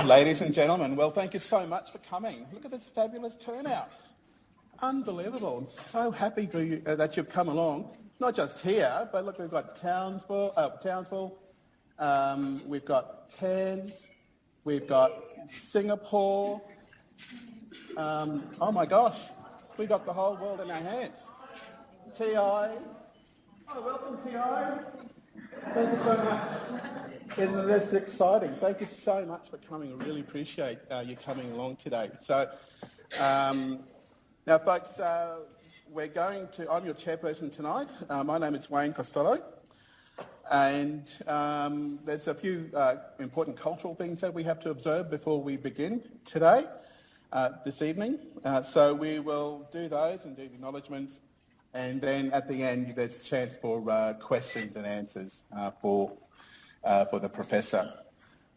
Ladies and gentlemen, well, thank you so much for coming. Look at this fabulous turnout. Unbelievable. I'm so happy for you, that you've come along. Not just here, but look, we've got Townsville, we've got Cairns, we've got Singapore. Oh my gosh, we've got the whole world in our hands. TI. Oh, welcome, TI. Thank you so much. Isn't this exciting? Thank you so much for coming. I really appreciate you coming along today. So, now, folks, I'm your chairperson tonight. My name is Wayne Costello, and there's a few important cultural things that we have to observe before we begin today, this evening. So we will do those and do the acknowledgements, and then at the end there's a chance for questions and answers for the professor.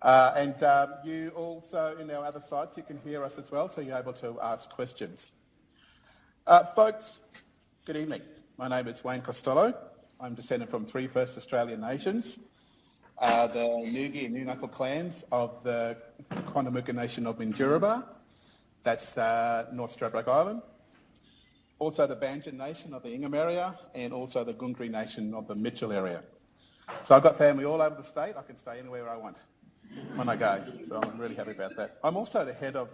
And you also, in our other sites, you can hear us as well, so you're able to ask questions. Folks, good evening. My name is Wayne Costello. I'm descended from three First Australian nations, the Ngugi and Nunukal clans of the Quandamooka Nation of Minjerribah, that's North Stradbroke Island, also the Banjan Nation of the Ingham area, and also the Gungri Nation of the Mitchell area. So I've got family all over the state. I can stay anywhere I want when I go, so I'm really happy about that. I'm also the head of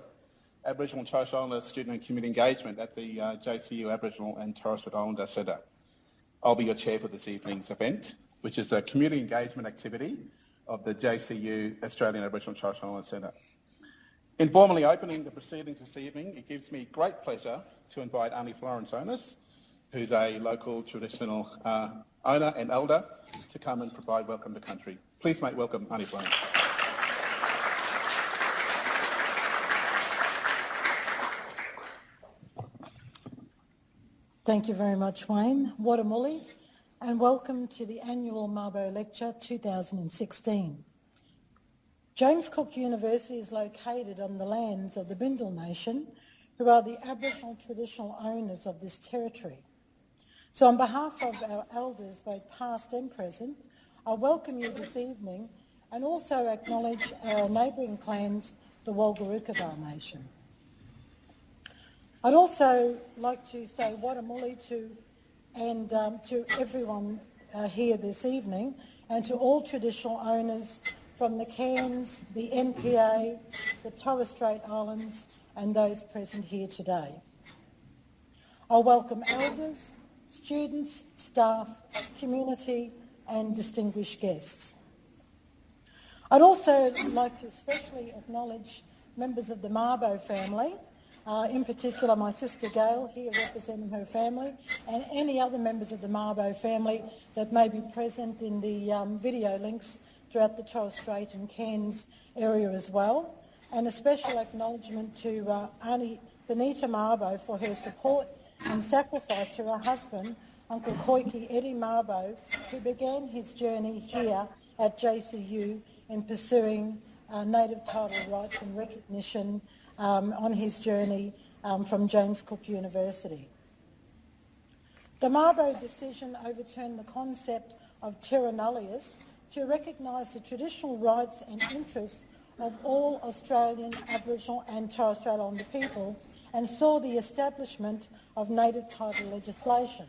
Aboriginal and Torres Strait Islander Student and Community Engagement at the JCU Aboriginal and Torres Strait Islander Centre. I'll be your chair for this evening's event, which is a community engagement activity of the JCU Australian Aboriginal and Torres Strait Islander Centre. In formally opening the proceedings this evening, it gives me great pleasure to invite Aunty Florence Onus, who's a local traditional owner and elder, to come and provide welcome to country. Please make welcome Aunty Florence. Thank you very much, Wayne. Wadamuli, and welcome to the annual Mabo Lecture 2016. James Cook University is located on the lands of the Bindal Nation, who are the Aboriginal traditional owners of this territory. So on behalf of our elders, both past and present, I welcome you this evening and also acknowledge our neighbouring clans, the Walgarookaba Nation. I'd also like to say Wadamuli to everyone here this evening, and to all traditional owners from the Cairns, the NPA, the Torres Strait Islands, and those present here today. I welcome elders, students, staff, community, and distinguished guests. I'd also like to especially acknowledge members of the Mabo family, in particular my sister Gail here representing her family, and any other members of the Mabo family that may be present in the video links throughout the Torres Strait and Cairns area as well. And a special acknowledgement to Aunty Benita Mabo for her support and sacrifice to her husband, Uncle Koiki Eddie Mabo, who began his journey here at JCU in pursuing native title rights and recognition on his journey from James Cook University. The Mabo decision overturned the concept of terra nullius to recognise the traditional rights and interests of all Australian Aboriginal and Torres Strait Islander people, and saw the establishment of native title legislation.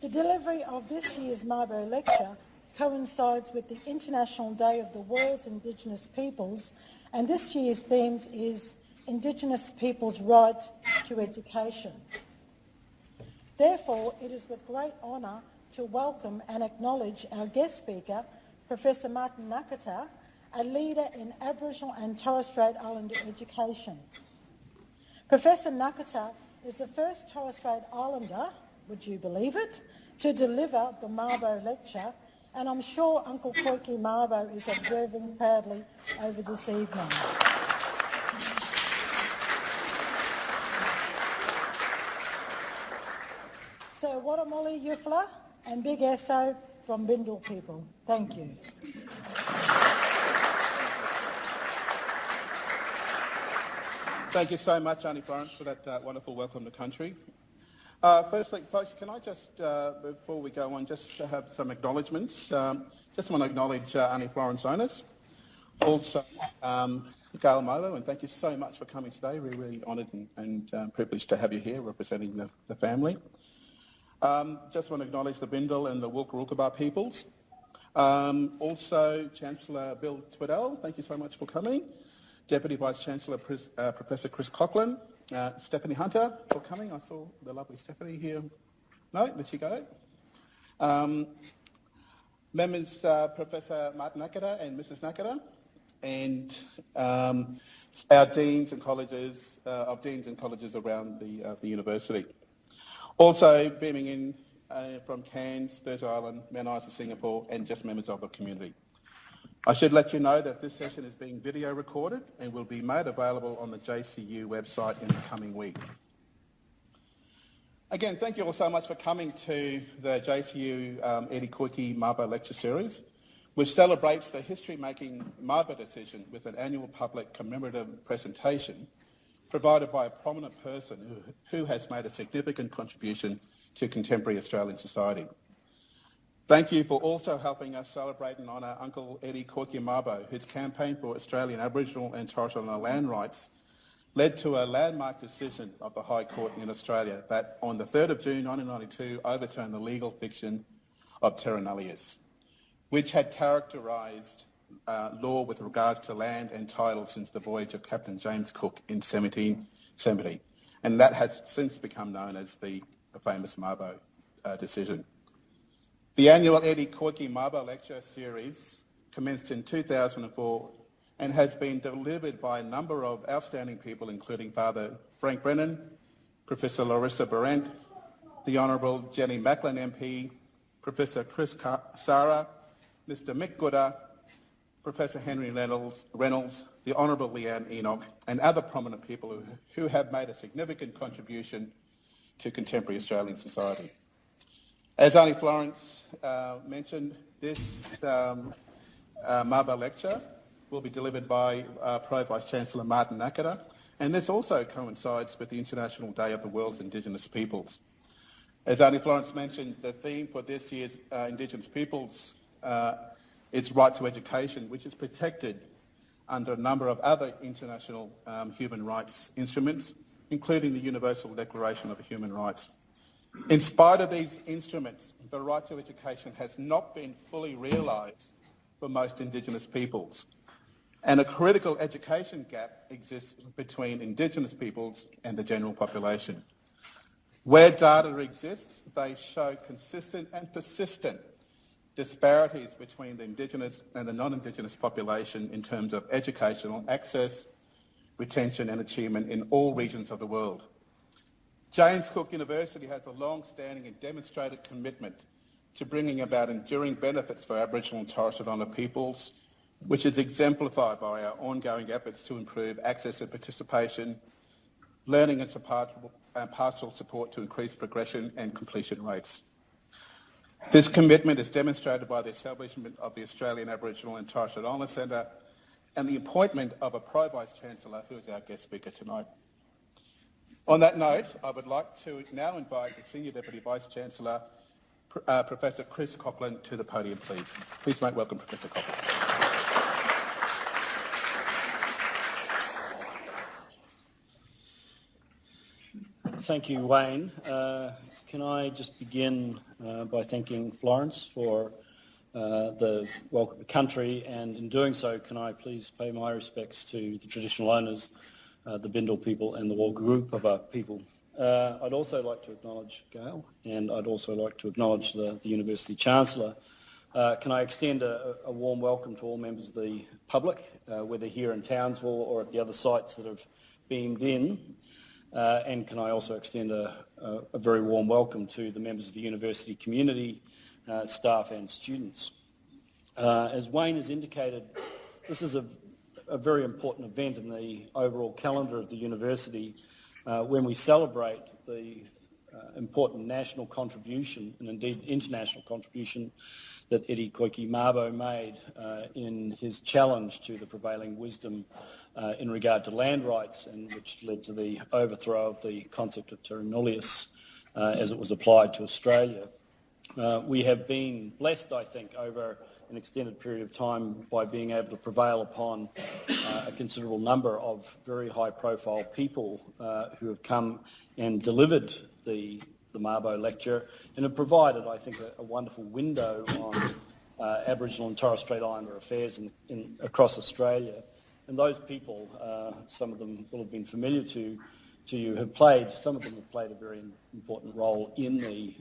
The delivery of this year's Mabo Lecture coincides with the International Day of the World's Indigenous Peoples, and this year's theme is Indigenous Peoples' Right to Education. Therefore, it is with great honour to welcome and acknowledge our guest speaker, Professor Martin Nakata, a leader in Aboriginal and Torres Strait Islander education. Professor Nakata is the first Torres Strait Islander, would you believe it, to deliver the Mabo Lecture, and I'm sure Uncle Koiki Mabo is observing proudly over this evening. So Wadamuli Yufla and Big Esso from Bindal people. Thank you. Thank you so much, Aunty Florence, for that wonderful welcome to country. Firstly, folks, can I just, before we go on, just have some acknowledgements. Just want to acknowledge Aunty Florence Onus Also, Gail Mabo, and thank you so much for coming today. We're really honoured and privileged to have you here representing the family. Just want to acknowledge the Bindal and the Wulkurukaba peoples. Also, Chancellor Bill Twiddell, thank you so much for coming. Deputy Vice-Chancellor Professor Chris Coughlin. Stephanie Hunter for coming. I saw the lovely Stephanie here. No, there she go. Members Professor Martin Nakata and Mrs. Nakata, and our deans and colleges around the university. Also beaming in from Cairns, Thursday Island, Mount Isa, Singapore, and just members of the community. I should let you know that this session is being video recorded and will be made available on the JCU website in the coming week. Again, thank you all so much for coming to the JCU B.ED.HONS.PHD Mabo lecture series, which celebrates the history-making Mabo decision with an annual public commemorative presentation provided by a prominent person who has made a significant contribution to contemporary Australian society. Thank you for also helping us celebrate and honour Uncle Eddie Koiki Mabo, whose campaign for Australian Aboriginal and Torres Strait Islander land rights led to a landmark decision of the High Court in Australia that on the 3rd of June 1992 overturned the legal fiction of terra nullius, which had characterised law with regards to land and title since the voyage of Captain James Cook in 1770. And that has since become known as the famous Mabo decision. The annual Eddie Koiki Mabo lecture series commenced in 2004 and has been delivered by a number of outstanding people, including Father Frank Brennan, Professor Larissa Barrett, the Honourable Jenny Macklin MP, Professor Chris Sara, Mr Mick Gooder, Professor Henry Reynolds, the Honourable Leanne Enoch, and other prominent people who have made a significant contribution to contemporary Australian society. As Auntie Florence mentioned, this Mabo lecture will be delivered by Pro Vice-Chancellor Martin Nakata, and this also coincides with the International Day of the World's Indigenous Peoples. As Auntie Florence mentioned, the theme for this year's Indigenous Peoples is right to education, which is protected under a number of other international human rights instruments, including the Universal Declaration of Human Rights. In spite of these instruments, the right to education has not been fully realised for most Indigenous peoples, and a critical education gap exists between Indigenous peoples and the general population. Where data exists, they show consistent and persistent disparities between the Indigenous and the non-Indigenous population in terms of educational access, retention and achievement in all regions of the world. James Cook University has a long-standing and demonstrated commitment to bringing about enduring benefits for Aboriginal and Torres Strait Islander peoples, which is exemplified by our ongoing efforts to improve access and participation, learning and pastoral support to increase progression and completion rates. This commitment is demonstrated by the establishment of the Australian Aboriginal and Torres Strait Islander Centre and the appointment of a Pro Vice-Chancellor, who is our guest speaker tonight. On that note, I would like to now invite the Senior Deputy Vice-Chancellor, Professor Chris Coughlin, to the podium, please. Please make welcome Professor Coughlin. Thank you, Wayne. Can I just begin by thanking Florence for the welcome to country, and in doing so, can I please pay my respects to the traditional owners, the Bindal people and the Wulkurukaba people. I'd also like to acknowledge Gail, and I'd also like to acknowledge the University Chancellor. Can I extend a warm welcome to all members of the public, whether here in Townsville or at the other sites that have beamed in. And can I also extend a very warm welcome to the members of the university community, staff and students. As Wayne has indicated, this is a very important event in the overall calendar of the university when we celebrate the important national contribution and indeed international contribution that Eddie Koiki Mabo made in his challenge to the prevailing wisdom in regard to land rights, and which led to the overthrow of the concept of terra nullius as it was applied to Australia. We have been blessed, I think, over an extended period of time by being able to prevail upon a considerable number of very high-profile people who have come and delivered the Mabo lecture and have provided, I think, a wonderful window on Aboriginal and Torres Strait Islander affairs across Australia. And those people, some of them will have been familiar to you, some of them have played a very important role in the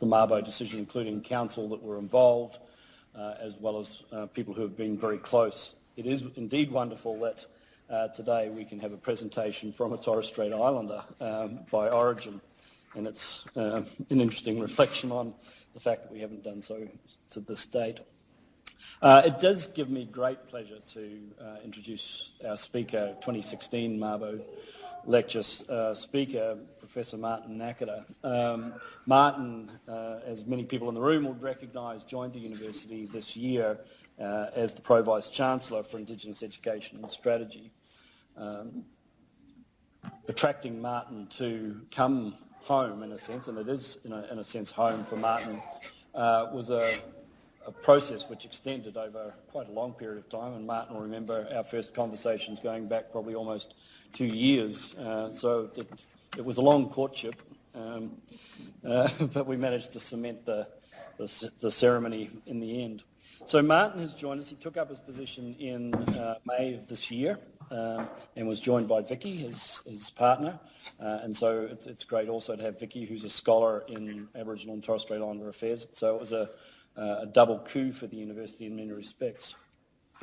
Mabo decision, including council that were involved, as well as people who have been very close. It is indeed wonderful that today we can have a presentation from a Torres Strait Islander by origin, and it's an interesting reflection on the fact that we haven't done so to this date. It does give me great pleasure to introduce our speaker, 2016 Mabo lecture speaker, Professor Martin Nakata. Martin, as many people in the room would recognise, joined the university this year as the Pro Vice-Chancellor for Indigenous Education and Strategy. Attracting Martin to come home, in a sense, and it is in a sense home for Martin, was a process which extended over quite a long period of time, and Martin will remember our first conversations going back probably almost 2 years, so it was a long courtship, but we managed to cement the ceremony in the end. So Martin has joined us. He took up his position in May of this year and was joined by Vicky, his partner, and so it's great also to have Vicky, who's a scholar in Aboriginal and Torres Strait Islander affairs, so it was a double coup for the university in many respects.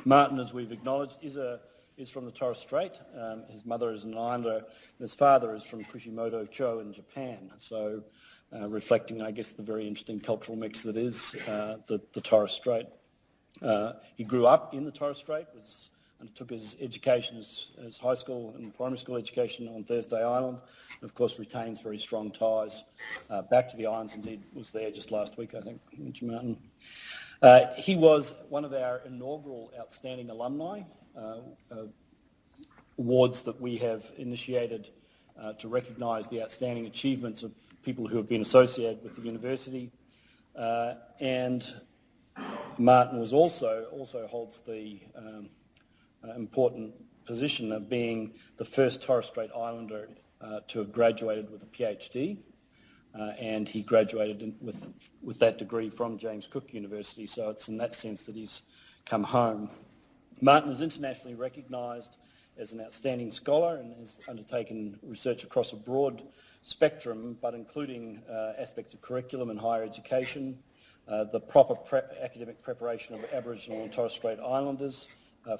Martin, as we've acknowledged, is from the Torres Strait. His mother is an Islander, and his father is from Kushimoto-cho in Japan. So, reflecting, I guess, the very interesting cultural mix that is the Torres Strait. He grew up in the Torres Strait, undertook his education, his high school and primary school education on Thursday Island, and of course retains very strong ties back to the islands. Indeed, was there just last week, I think, Martin. He was one of our inaugural Outstanding Alumni awards that we have initiated to recognise the outstanding achievements of people who have been associated with the university. And Martin was also holds the important position of being the first Torres Strait Islander to have graduated with a PhD, and he graduated with that degree from James Cook University, so it's in that sense that he's come home. Martin is internationally recognised as an outstanding scholar and has undertaken research across a broad spectrum, but including aspects of curriculum and higher education, the proper academic preparation of Aboriginal and Torres Strait Islanders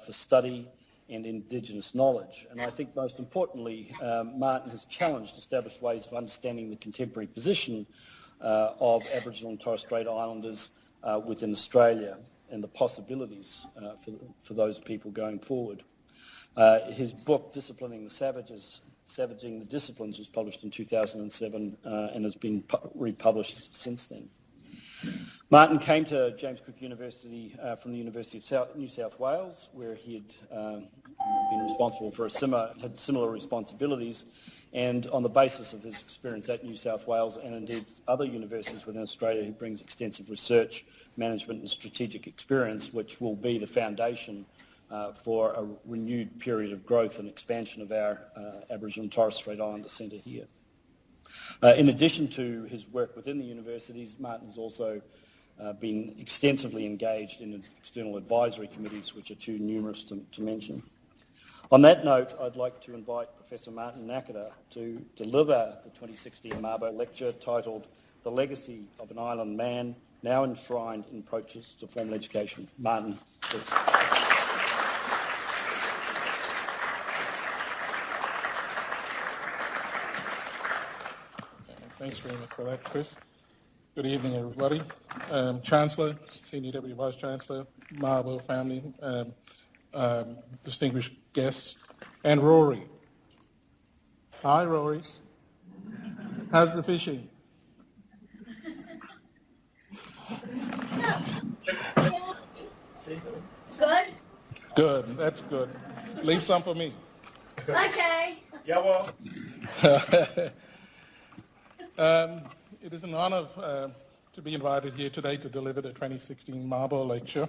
for study and Indigenous knowledge. And I think most importantly, Martin has challenged established ways of understanding the contemporary position of Aboriginal and Torres Strait Islanders within Australia and the possibilities for those people going forward. His book, Disciplining the Savages, Savaging the Disciplines, was published in 2007 and has been republished since then. Martin came to James Cook University from the University of New South Wales, where he had been responsible for had similar responsibilities, and on the basis of his experience at New South Wales and indeed other universities within Australia, he brings extensive research, management and strategic experience, which will be the foundation for a renewed period of growth and expansion of our Aboriginal and Torres Strait Islander Centre here. In addition to his work within the universities, Martin has also been extensively engaged in external advisory committees, which are too numerous to mention. On that note, I'd like to invite Professor Martin Nakata to deliver the 2016 Mabo lecture titled The Legacy of an Island Man, Now Enshrined in Approaches to Formal Education. Martin, please. Thanks very much for that, Chris. Good evening, everybody. Chancellor, Senior Deputy Vice-Chancellor, Mabo family, distinguished guests, and Rory. Hi, Rory. How's the fishing? Good. Good, that's good. Leave some for me. Okay. Yeah, well. It is an honour to be invited here today to deliver the 2016 Mabo lecture.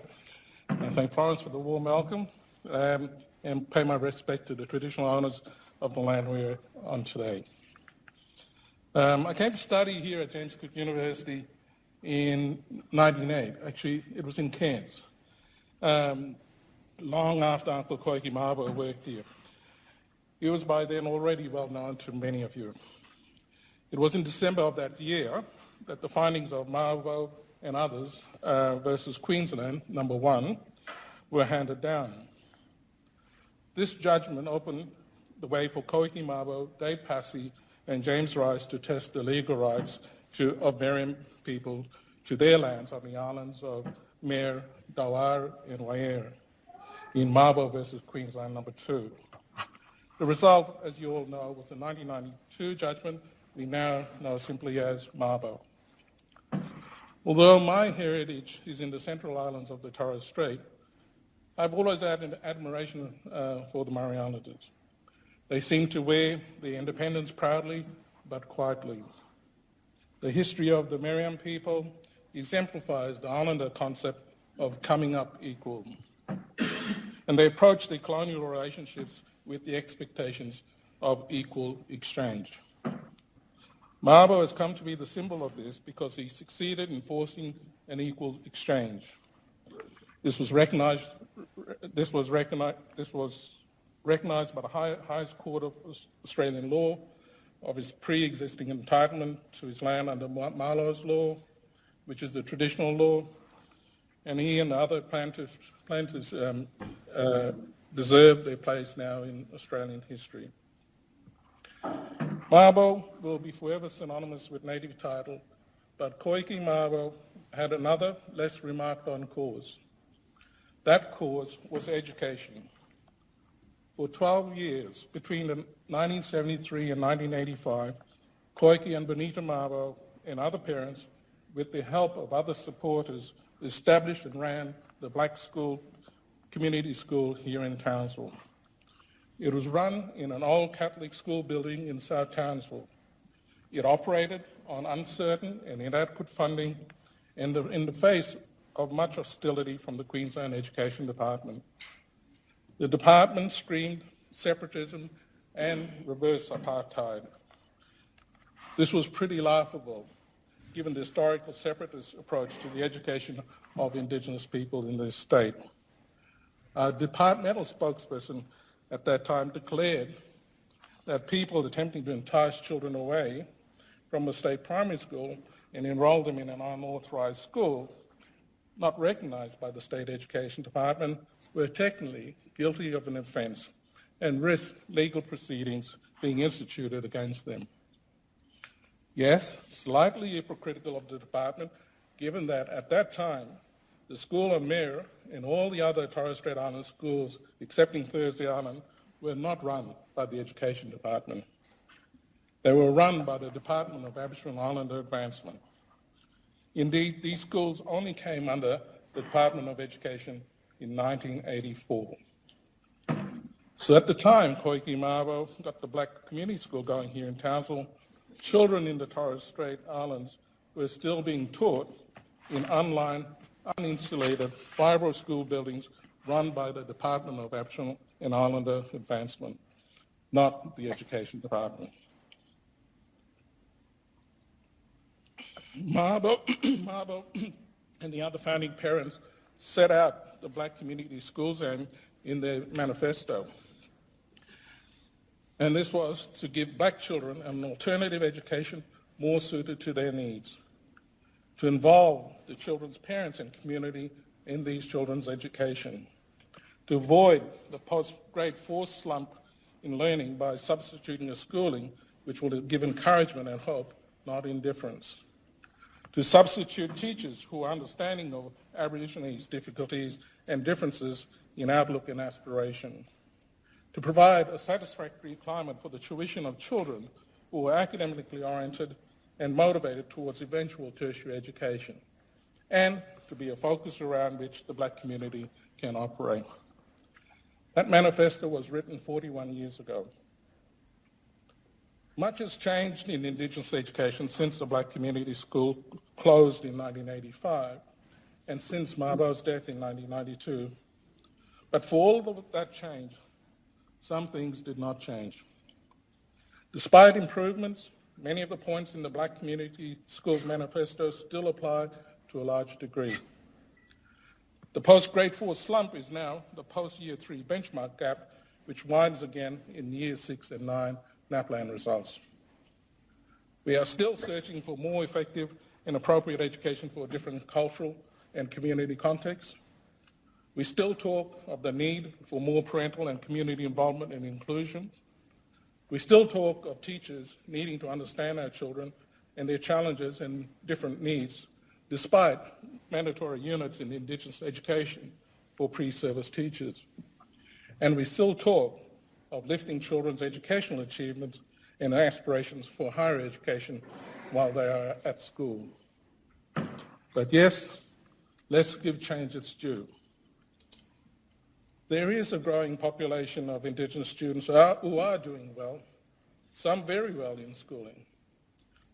I thank Florence for the warm welcome and pay my respect to the traditional owners of the land we're on today. I came to study here at James Cook University in 1998. Actually, it was in Cairns, long after Uncle Koiki Mabo worked here. He was by then already well known to many of you. It was in December of that year that the findings of Mabo and others versus Queensland, number 1, were handed down. This judgment opened the way for Koiki Mabo, Dave Passy, and James Rice to test the legal rights of Meriam people to their lands on the islands of Mer, Dawar, and Wair in Mabo versus Queensland, number 2. The result, as you all know, was a 1992 judgment we now know simply as Mabo. Although my heritage is in the central islands of the Torres Strait, I've always had an admiration for the Murray Islanders. They seem to wear their independence proudly but quietly. The history of the Meriam people exemplifies the Islander concept of coming up equal. And they approach their colonial relationships with the expectations of equal exchange. Mabo has come to be the symbol of this because he succeeded in forcing an equal exchange. This was recognized by the highest court of Australian law of his pre-existing entitlement to his land under Marlowe's law, which is the traditional law, and he and the other plaintiffs deserve their place now in Australian history. Mabo will be forever synonymous with native title, but Koiki Mabo had another, less remarked on cause. That cause was education. For 12 years, between 1973 and 1985, Koiki and Benita Mabo and other parents, with the help of other supporters, established and ran the Black School, community school here in Townsville. It was run in an old Catholic school building in South Townsville. It operated on uncertain and inadequate funding in the face of much hostility from the Queensland Education Department. The department screamed separatism and reverse apartheid. This was pretty laughable, given the historical separatist approach to the education of Indigenous people in this state. A departmental spokesperson at that time declared that people attempting to entice children away from a state primary school and enroll them in an unauthorised school, not recognised by the State Education Department, were technically guilty of an offence and risked legal proceedings being instituted against them. Yes, slightly hypocritical of the department, given that at that time, the school on Mer and all the other Torres Strait Island schools, excepting Thursday Island, were not run by the Education Department. They were run by the Department of Aboriginal Islander Advancement. Indeed, these schools only came under the Department of Education in 1984. So at the time Koiki Mabo got the Black Community School going here in Townsville, children in the Torres Strait Islands were still being taught in online, uninsulated, fibro school buildings run by the Department of Aboriginal and Islander Advancement, not the Education Department. Mabo and the other founding parents set out the Black Community Schools aim in their manifesto. And this was to give Black children an alternative education more suited to their needs, to involve the children's parents and community in these children's education, to avoid the post-grade 4 slump in learning by substituting a schooling which will give encouragement and hope, not indifference, to substitute teachers who are understanding of Aborigines' difficulties and differences in outlook and aspiration, to provide a satisfactory climate for the tuition of children who are academically oriented and motivated towards eventual tertiary education, and to be a focus around which the Black community can operate. That manifesto was written 41 years ago. Much has changed in Indigenous education since the Black Community School closed in 1985 and since Mabo's death in 1992. But for all of that change, some things did not change. Despite improvements, many of the points in the Black Community Schools Manifesto still apply to a large degree. The post-Grade 4 slump is now the post-Year 3 benchmark gap, which widens again in Year 6 and 9 NAPLAN results. We are still searching for more effective and appropriate education for different cultural and community contexts. We still talk of the need for more parental and community involvement and inclusion. We still talk of teachers needing to understand our children and their challenges and different needs, despite mandatory units in Indigenous education for pre-service teachers. And we still talk of lifting children's educational achievements and aspirations for higher education while they are at school. But yes, let's give change its due. There is a growing population of Indigenous students who are doing well, some very well in schooling.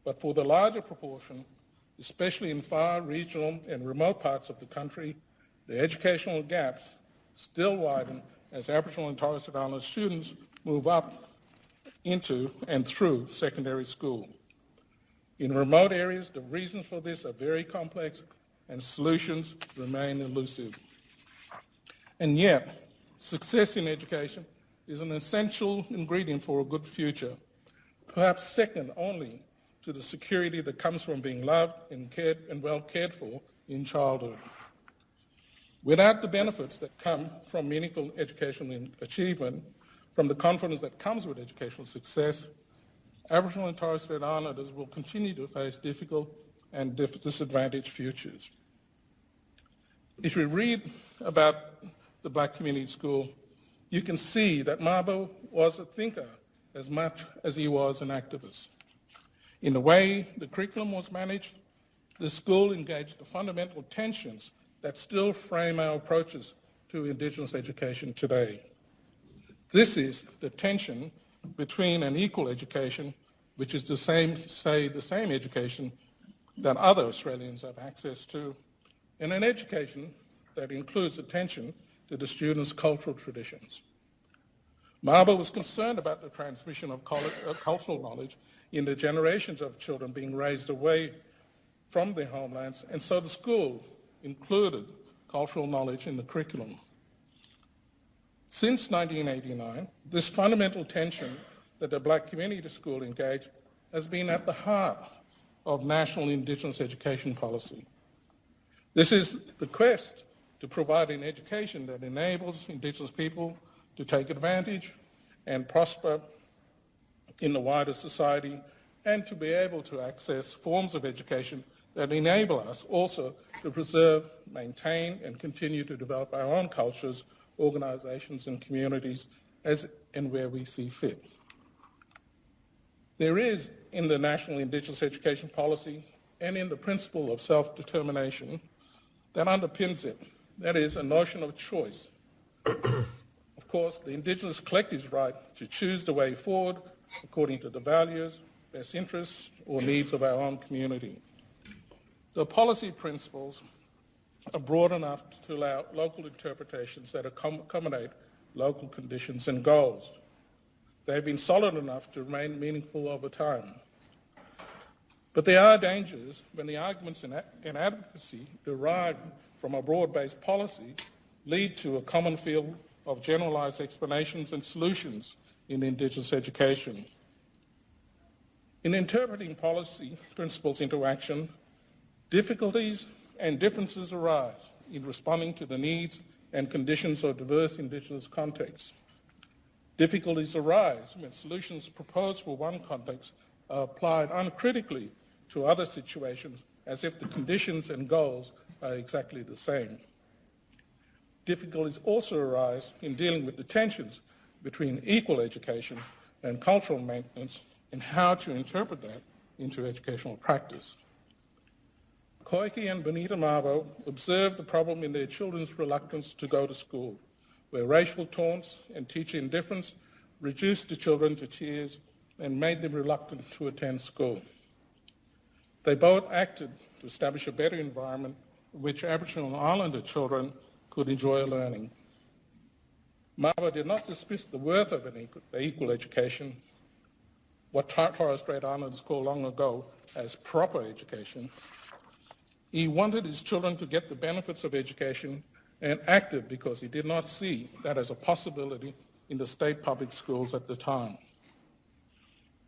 But for the larger proportion, especially in far regional and remote parts of the country, the educational gaps still widen as Aboriginal and Torres Strait Islander students move up into and through secondary school. In remote areas, the reasons for this are very complex and solutions remain elusive. And yet, success in education is an essential ingredient for a good future, perhaps second only to the security that comes from being loved and cared and well cared for in childhood. Without the benefits that come from meaningful educational achievement, from the confidence that comes with educational success, Aboriginal and Torres Strait Islanders will continue to face difficult and disadvantaged futures. If you read about the Black Community School, you can see that Mabo was a thinker as much as he was an activist. In the way the curriculum was managed, the school engaged the fundamental tensions that still frame our approaches to Indigenous education today. This is the tension between an equal education, which is the same education that other Australians have access to, and an education that includes attention to the students' cultural traditions. Mabo was concerned about the transmission of cultural knowledge in the generations of children being raised away from their homelands, and so the school included cultural knowledge in the curriculum. Since 1989, this fundamental tension that the Black Community School engaged has been at the heart of national Indigenous education policy. This is the quest to provide an education that enables Indigenous people to take advantage and prosper in the wider society, and to be able to access forms of education that enable us also to preserve, maintain, and continue to develop our own cultures, organisations and communities as and where we see fit. There is in the National Indigenous Education Policy and in the principle of self-determination that underpins it, that is a notion of choice. Of course, the Indigenous collective's right to choose the way forward according to the values, best interests or needs of our own community. The policy principles are broad enough to allow local interpretations that accommodate local conditions and goals. They've been solid enough to remain meaningful over time. But there are dangers when the arguments and advocacy derived from a broad-based policy lead to a common field of generalised explanations and solutions in Indigenous education. In interpreting policy principles into action, difficulties and differences arise in responding to the needs and conditions of diverse Indigenous contexts. Difficulties arise when solutions proposed for one context are applied uncritically to other situations as if the conditions and goals are exactly the same. Difficulties also arise in dealing with the tensions between equal education and cultural maintenance and how to interpret that into educational practice. Koiki and Benita Mabo observed the problem in their children's reluctance to go to school, where racial taunts and teacher indifference reduced the children to tears and made them reluctant to attend school. They both acted to establish a better environment in which Aboriginal and Islander children could enjoy learning. Mabo did not dismiss the worth of an equal education, what Torres Strait Islanders called long ago as proper education. He wanted his children to get the benefits of education and acted because he did not see that as a possibility in the state public schools at the time.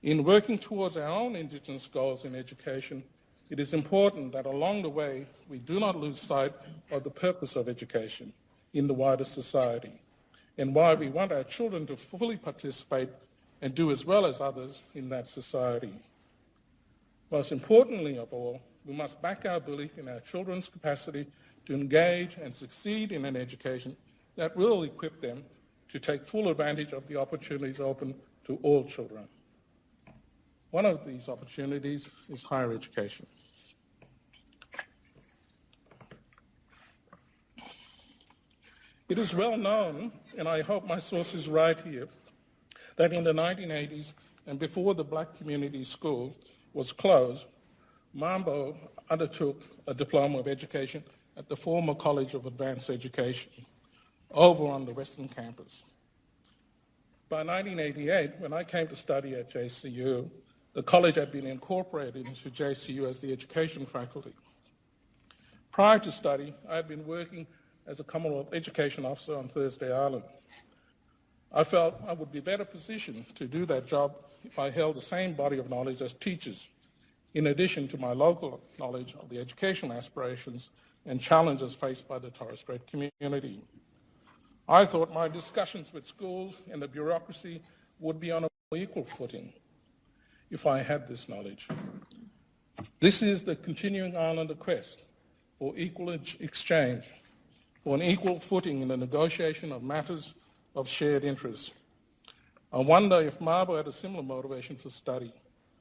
In working towards our own Indigenous goals in education, it is important that along the way we do not lose sight of the purpose of education in the wider society and why we want our children to fully participate and do as well as others in that society. Most importantly of all, we must back our belief in our children's capacity to engage and succeed in an education that will equip them to take full advantage of the opportunities open to all children. One of these opportunities is higher education. It is well known, and I hope my source is right here, that in the 1980s and before the Black Community School was closed, Mabo undertook a Diploma of Education at the former College of Advanced Education over on the Western Campus. By 1988, when I came to study at JCU, the college had been incorporated into JCU as the education faculty. Prior to study, I had been working as a Commonwealth Education Officer on Thursday Island. I felt I would be better positioned to do that job if I held the same body of knowledge as teachers, in addition to my local knowledge of the educational aspirations and challenges faced by the Torres Strait community. I thought my discussions with schools and the bureaucracy would be on an equal footing if I had this knowledge. This is the continuing Islander quest for equal exchange, for an equal footing in the negotiation of matters of shared interest. I wonder if Mabo had a similar motivation for study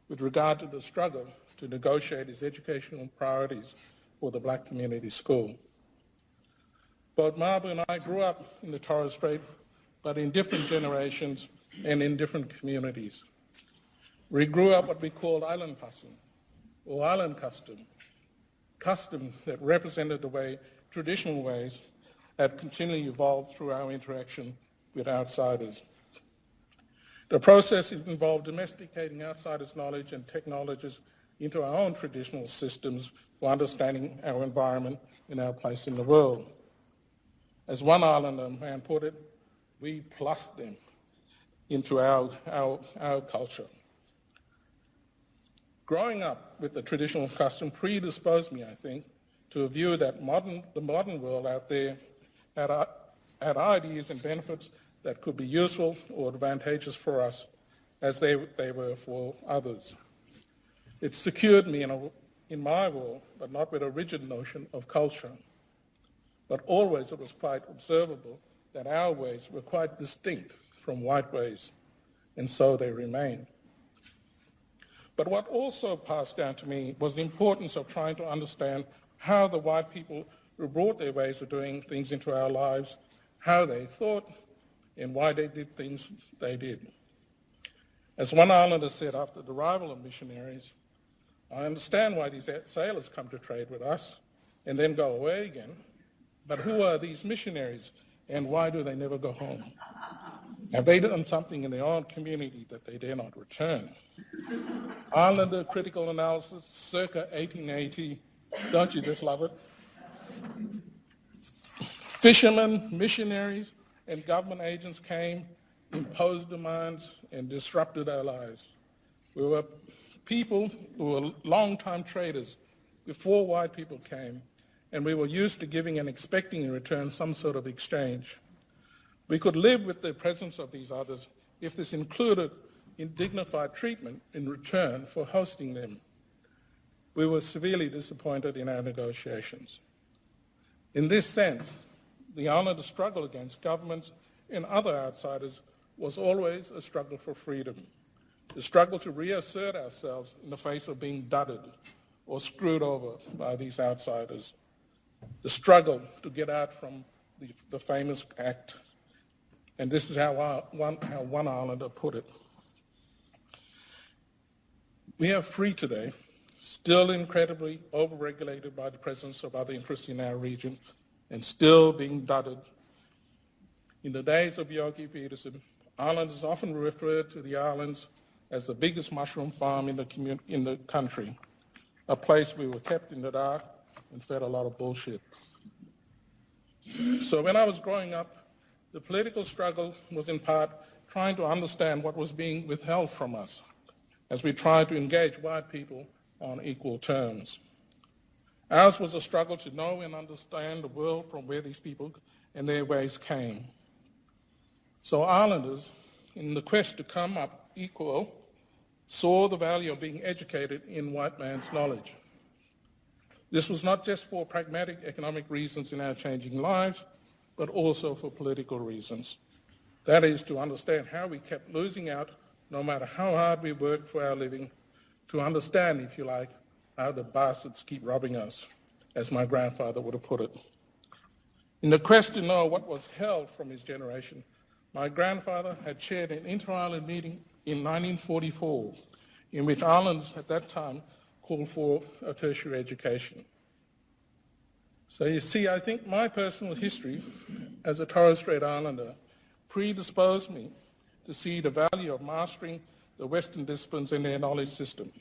with regard to the struggle to negotiate his educational priorities for the Black Community School. Both Mabo and I grew up in the Torres Strait, but in different generations and in different communities. We grew up what we called island custom, or island custom that represented the way traditional ways have continually evolved through our interaction with outsiders. The process involved domesticating outsiders' knowledge and technologies into our own traditional systems for understanding our environment and our place in the world. As one islander man put it, we plussed them into our culture. Growing up with the traditional custom predisposed me, I think, to a view that the modern world out there had ideas and benefits that could be useful or advantageous for us as they were for others. It secured me in my world, but not with a rigid notion of culture. But always it was quite observable that our ways were quite distinct from white ways, and so they remain. But what also passed down to me was the importance of trying to understand how the white people who brought their ways of doing things into our lives, how they thought, and why they did things they did. As one islander said after the arrival of missionaries, I understand why these sailors come to trade with us and then go away again, but who are these missionaries and why do they never go home? Have they done something in their own community that they dare not return? Islander critical analysis, circa 1880, don't you just love it? Fishermen, missionaries, and government agents came, imposed demands, and disrupted our lives. We were people who were long-time traders before white people came, and we were used to giving and expecting in return some sort of exchange. We could live with the presence of these others if this included dignified treatment in return for hosting them. We were severely disappointed in our negotiations. In this sense, the Islander struggle against governments and other outsiders was always a struggle for freedom, the struggle to reassert ourselves in the face of being dudded or screwed over by these outsiders, the struggle to get out from the famous act. And this is how one islander put it. We are free today, still incredibly overregulated by the presence of other interests in our region, and still being dudded. In the days of Yogi Peterson, islanders often referred to the islands as the biggest mushroom farm in the country, a place we were kept in the dark and fed a lot of bullshit. So when I was growing up, the political struggle was in part trying to understand what was being withheld from us as we tried to engage white people on equal terms. Ours was a struggle to know and understand the world from where these people and their ways came. So islanders, in the quest to come up equal, saw the value of being educated in white man's knowledge. This was not just for pragmatic economic reasons in our changing lives, but also for political reasons. That is, to understand how we kept losing out, no matter how hard we worked for our living, to understand, if you like, how the bastards keep robbing us, as my grandfather would have put it. In the quest to know what was held from his generation, my grandfather had chaired an inter-island meeting in 1944, in which islanders at that time called for a tertiary education. So you see, I think my personal history as a Torres Strait Islander predisposed me to see the value of mastering the Western disciplines in their knowledge system.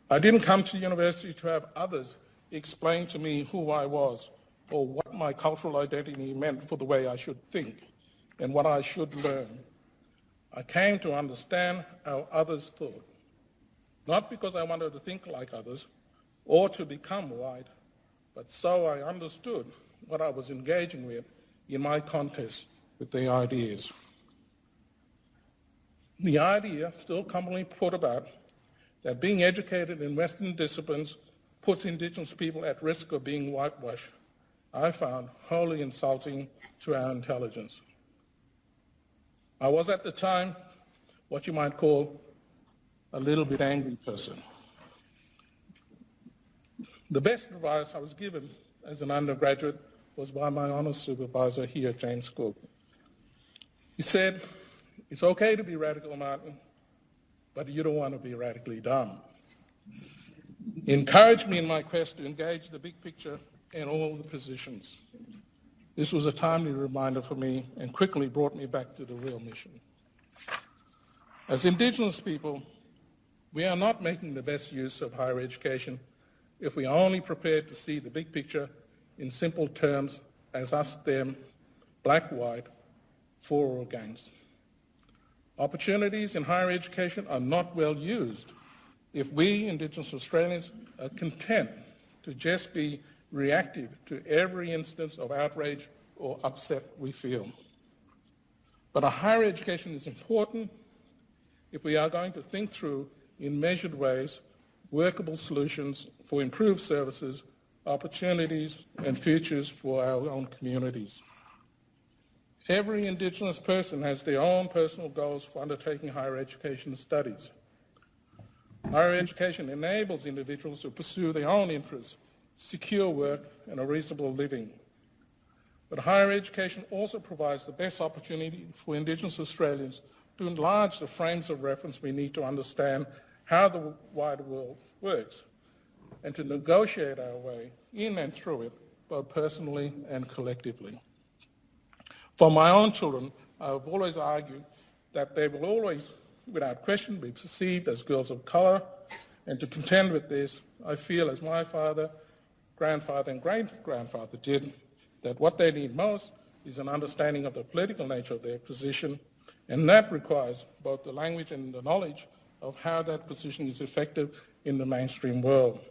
I didn't come to university to have others explain to me who I was or what my cultural identity meant for the way I should think and what I should learn. I came to understand how others thought, not because I wanted to think like others or to become white, but so I understood what I was engaging with in my contest with their ideas. The idea, still commonly put about, that being educated in Western disciplines puts Indigenous people at risk of being whitewashed, I found wholly insulting to our intelligence. I was at the time what you might call a little bit angry person. The best advice I was given as an undergraduate was by my honours supervisor here at James Cook. He said, "It's okay to be radical, Martin, but you don't want to be radically dumb." He encouraged me in my quest to engage the big picture in all the positions. This was a timely reminder for me and quickly brought me back to the real mission. As Indigenous people, we are not making the best use of higher education if we are only prepared to see the big picture in simple terms as us, them, black, white, for or against. Opportunities in higher education are not well used if we, Indigenous Australians, are content to just be reactive to every instance of outrage or upset we feel. But a higher education is important if we are going to think through, in measured ways, workable solutions for improved services, opportunities and futures for our own communities. Every Indigenous person has their own personal goals for undertaking higher education studies. Higher education enables individuals to pursue their own interests, secure work and a reasonable living. But higher education also provides the best opportunity for Indigenous Australians to enlarge the frames of reference we need to understand how the wider world works and to negotiate our way in and through it, both personally and collectively. For my own children, I have always argued that they will always, without question, be perceived as girls of colour, and to contend with this, I feel, as my father, grandfather and great-grandfather did, that what they need most is an understanding of the political nature of their position, and that requires both the language and the knowledge of how that position is effective in the mainstream world.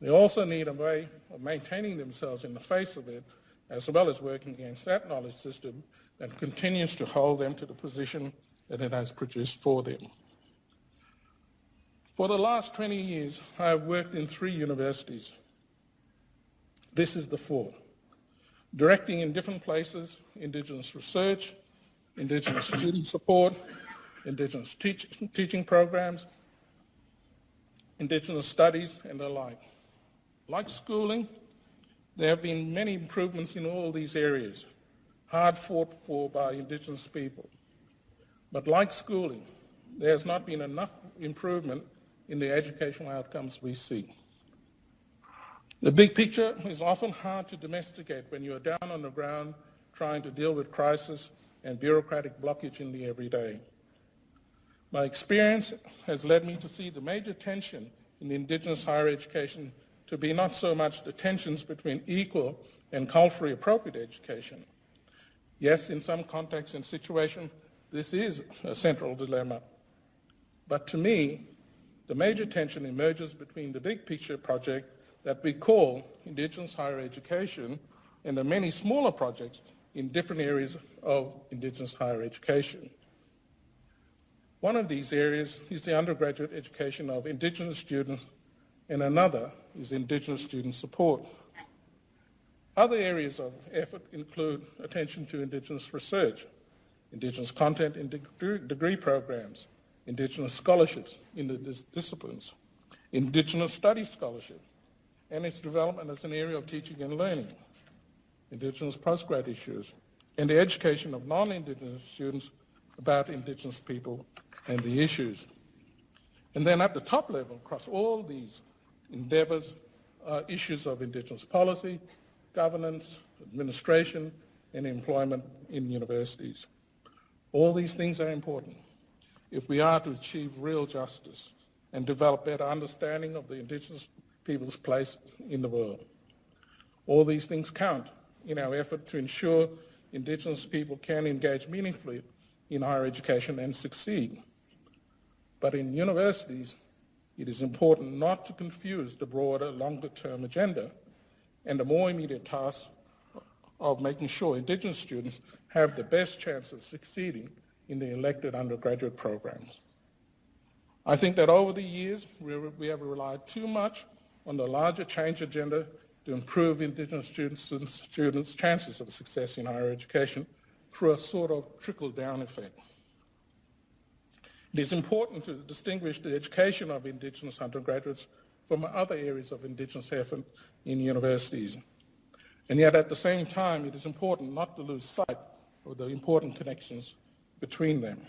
They also need a way of maintaining themselves in the face of it, as well as working against that knowledge system that continues to hold them to the position that it has produced for them. For the last 20 years, I have worked in 3 universities. This is the 4th. Directing in different places, Indigenous research, Indigenous student support, Indigenous teaching programs, Indigenous studies, and the like. Like schooling, there have been many improvements in all these areas, hard fought for by Indigenous people. But like schooling, there has not been enough improvement in the educational outcomes we see. The big picture is often hard to domesticate when you are down on the ground trying to deal with crisis and bureaucratic blockage in the everyday. My experience has led me to see the major tension in Indigenous higher education to be not so much the tensions between equal and culturally appropriate education. Yes, in some contexts and situations, this is a central dilemma. But to me, the major tension emerges between the big picture project that we call Indigenous higher education and the many smaller projects in different areas of Indigenous higher education. One of these areas is the undergraduate education of Indigenous students, and another is Indigenous student support. Other areas of effort include attention to Indigenous research, Indigenous content in degree programs, Indigenous scholarships in the disciplines, Indigenous studies scholarship, and its development as an area of teaching and learning, Indigenous postgrad issues, and the education of non-Indigenous students about Indigenous people and the issues. And then at the top level, across all these endeavours, are issues of Indigenous policy, governance, administration, and employment in universities. All these things are important if we are to achieve real justice and develop better understanding of the Indigenous people's place in the world. All these things count in our effort to ensure Indigenous people can engage meaningfully in higher education and succeed. But in universities, it is important not to confuse the broader, longer-term agenda and the more immediate task of making sure Indigenous students have the best chance of succeeding in the elected undergraduate programs. I think that over the years, we have relied too much on the larger change agenda to improve Indigenous students' chances of success in higher education through a sort of trickle-down effect. It is important to distinguish the education of Indigenous undergraduates from other areas of Indigenous effort in universities. And yet at the same time, it is important not to lose sight of the important connections between them.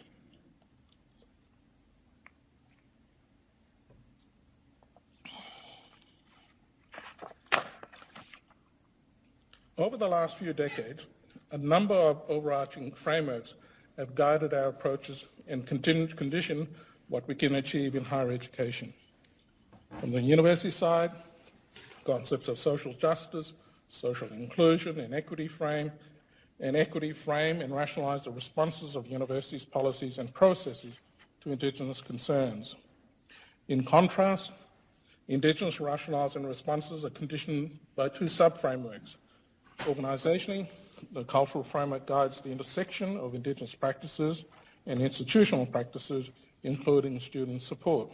Over the last few decades, a number of overarching frameworks have guided our approaches and condition what we can achieve in higher education. From the university side, concepts of social justice, social inclusion, and equity frame and rationalise the responses of universities' policies and processes to Indigenous concerns. In contrast, Indigenous rationales and responses are conditioned by two sub-frameworks. Organisationally, the cultural framework guides the intersection of Indigenous practices and institutional practices, including student support.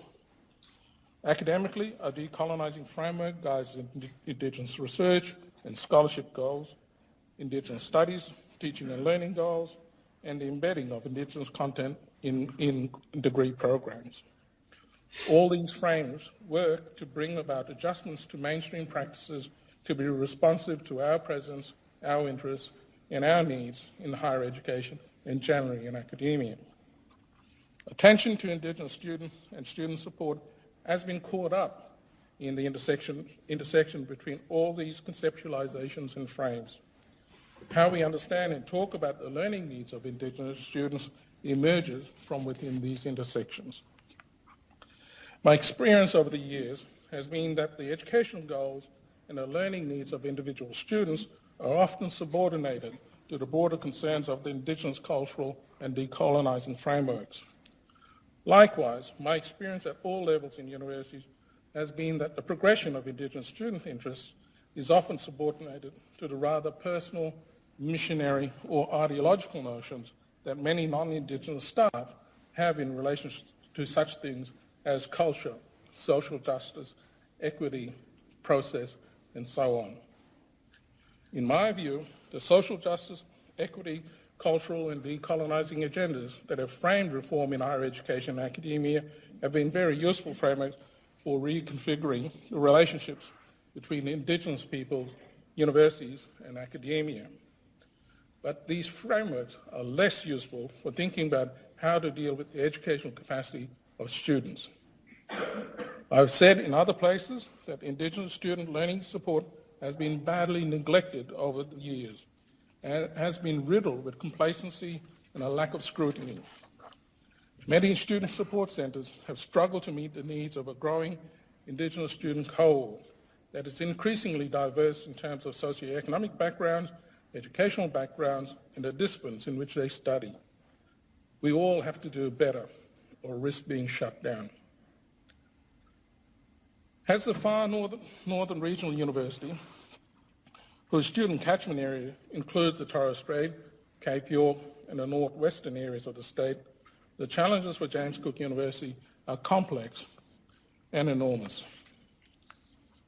Academically, a decolonising framework guides Indigenous research and scholarship goals, Indigenous studies, teaching and learning goals, and the embedding of Indigenous content in degree programs. All these frames work to bring about adjustments to mainstream practices to be responsive to our presence, our interests, and our needs in higher education and generally in academia. Attention to Indigenous students and student support has been caught up in the intersection between all these conceptualizations and frames. How we understand and talk about the learning needs of Indigenous students emerges from within these intersections. My experience over the years has been that the educational goals and the learning needs of individual students are often subordinated to the broader concerns of the Indigenous cultural and decolonising frameworks. Likewise, my experience at all levels in universities has been that the progression of Indigenous student interests is often subordinated to the rather personal, missionary or ideological notions that many non-Indigenous staff have in relation to such things as culture, social justice, equity, process, and so on. In my view, the social justice, equity, cultural and decolonising agendas that have framed reform in higher education and academia have been very useful frameworks for reconfiguring the relationships between Indigenous people, universities and academia. But these frameworks are less useful for thinking about how to deal with the educational capacity of students. I've said in other places that Indigenous student learning support has been badly neglected over the years and has been riddled with complacency and a lack of scrutiny. Many student support centres have struggled to meet the needs of a growing Indigenous student cohort that is increasingly diverse in terms of socioeconomic backgrounds, educational backgrounds, and the disciplines in which they study. We all have to do better or risk being shut down. As the far northern regional university, whose student catchment area includes the Torres Strait, Cape York, and the northwestern areas of the state, the challenges for James Cook University are complex and enormous.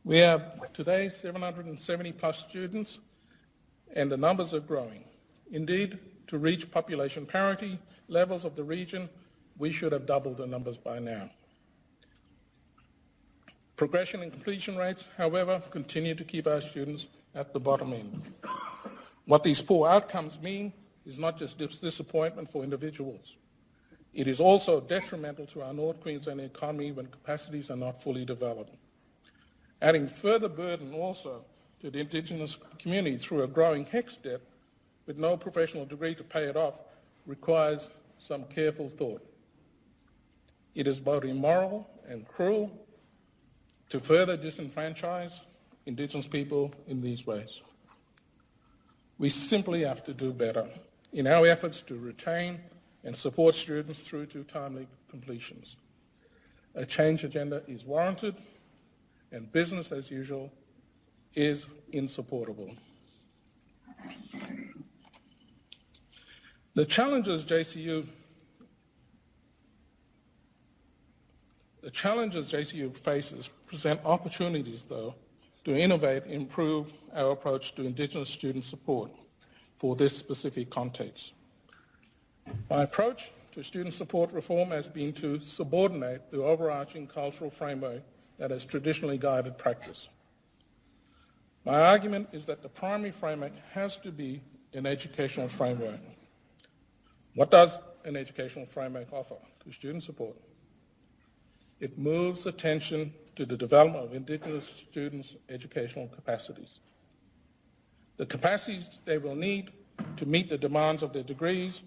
We have today 770 plus students, and the numbers are growing. Indeed, to reach population parity levels of the region, we should have doubled the numbers by now. Progression and completion rates, however, continue to keep our students at the bottom end. What these poor outcomes mean is not just disappointment for individuals. It is also detrimental to our North Queensland economy when capacities are not fully developed. Adding further burden also to the Indigenous community through a growing HECS debt with no professional degree to pay it off requires some careful thought. It is both immoral and cruel to further disenfranchise Indigenous people in these ways. We simply have to do better in our efforts to retain and support students through to timely completions. A change agenda is warranted, and business as usual is insupportable. The challenges JCU faces present opportunities, though, to innovate and improve our approach to Indigenous student support for this specific context. My approach to student support reform has been to subordinate the overarching cultural framework that has traditionally guided practice. My argument is that the primary framework has to be an educational framework. What does an educational framework offer to student support? It moves attention to the development of Indigenous students' educational capacities. The capacities they will need to meet the demands of their degrees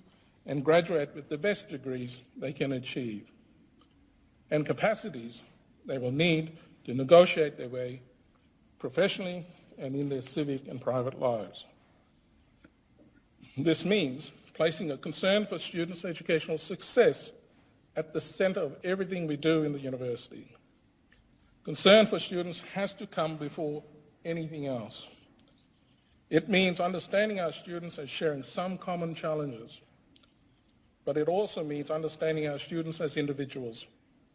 and graduate with the best degrees they can achieve, and capacities they will need to negotiate their way professionally and in their civic and private lives. This means placing a concern for students' educational success at the centre of everything we do in the university. Concern for students has to come before anything else. It means understanding our students as sharing some common challenges, but it also means understanding our students as individuals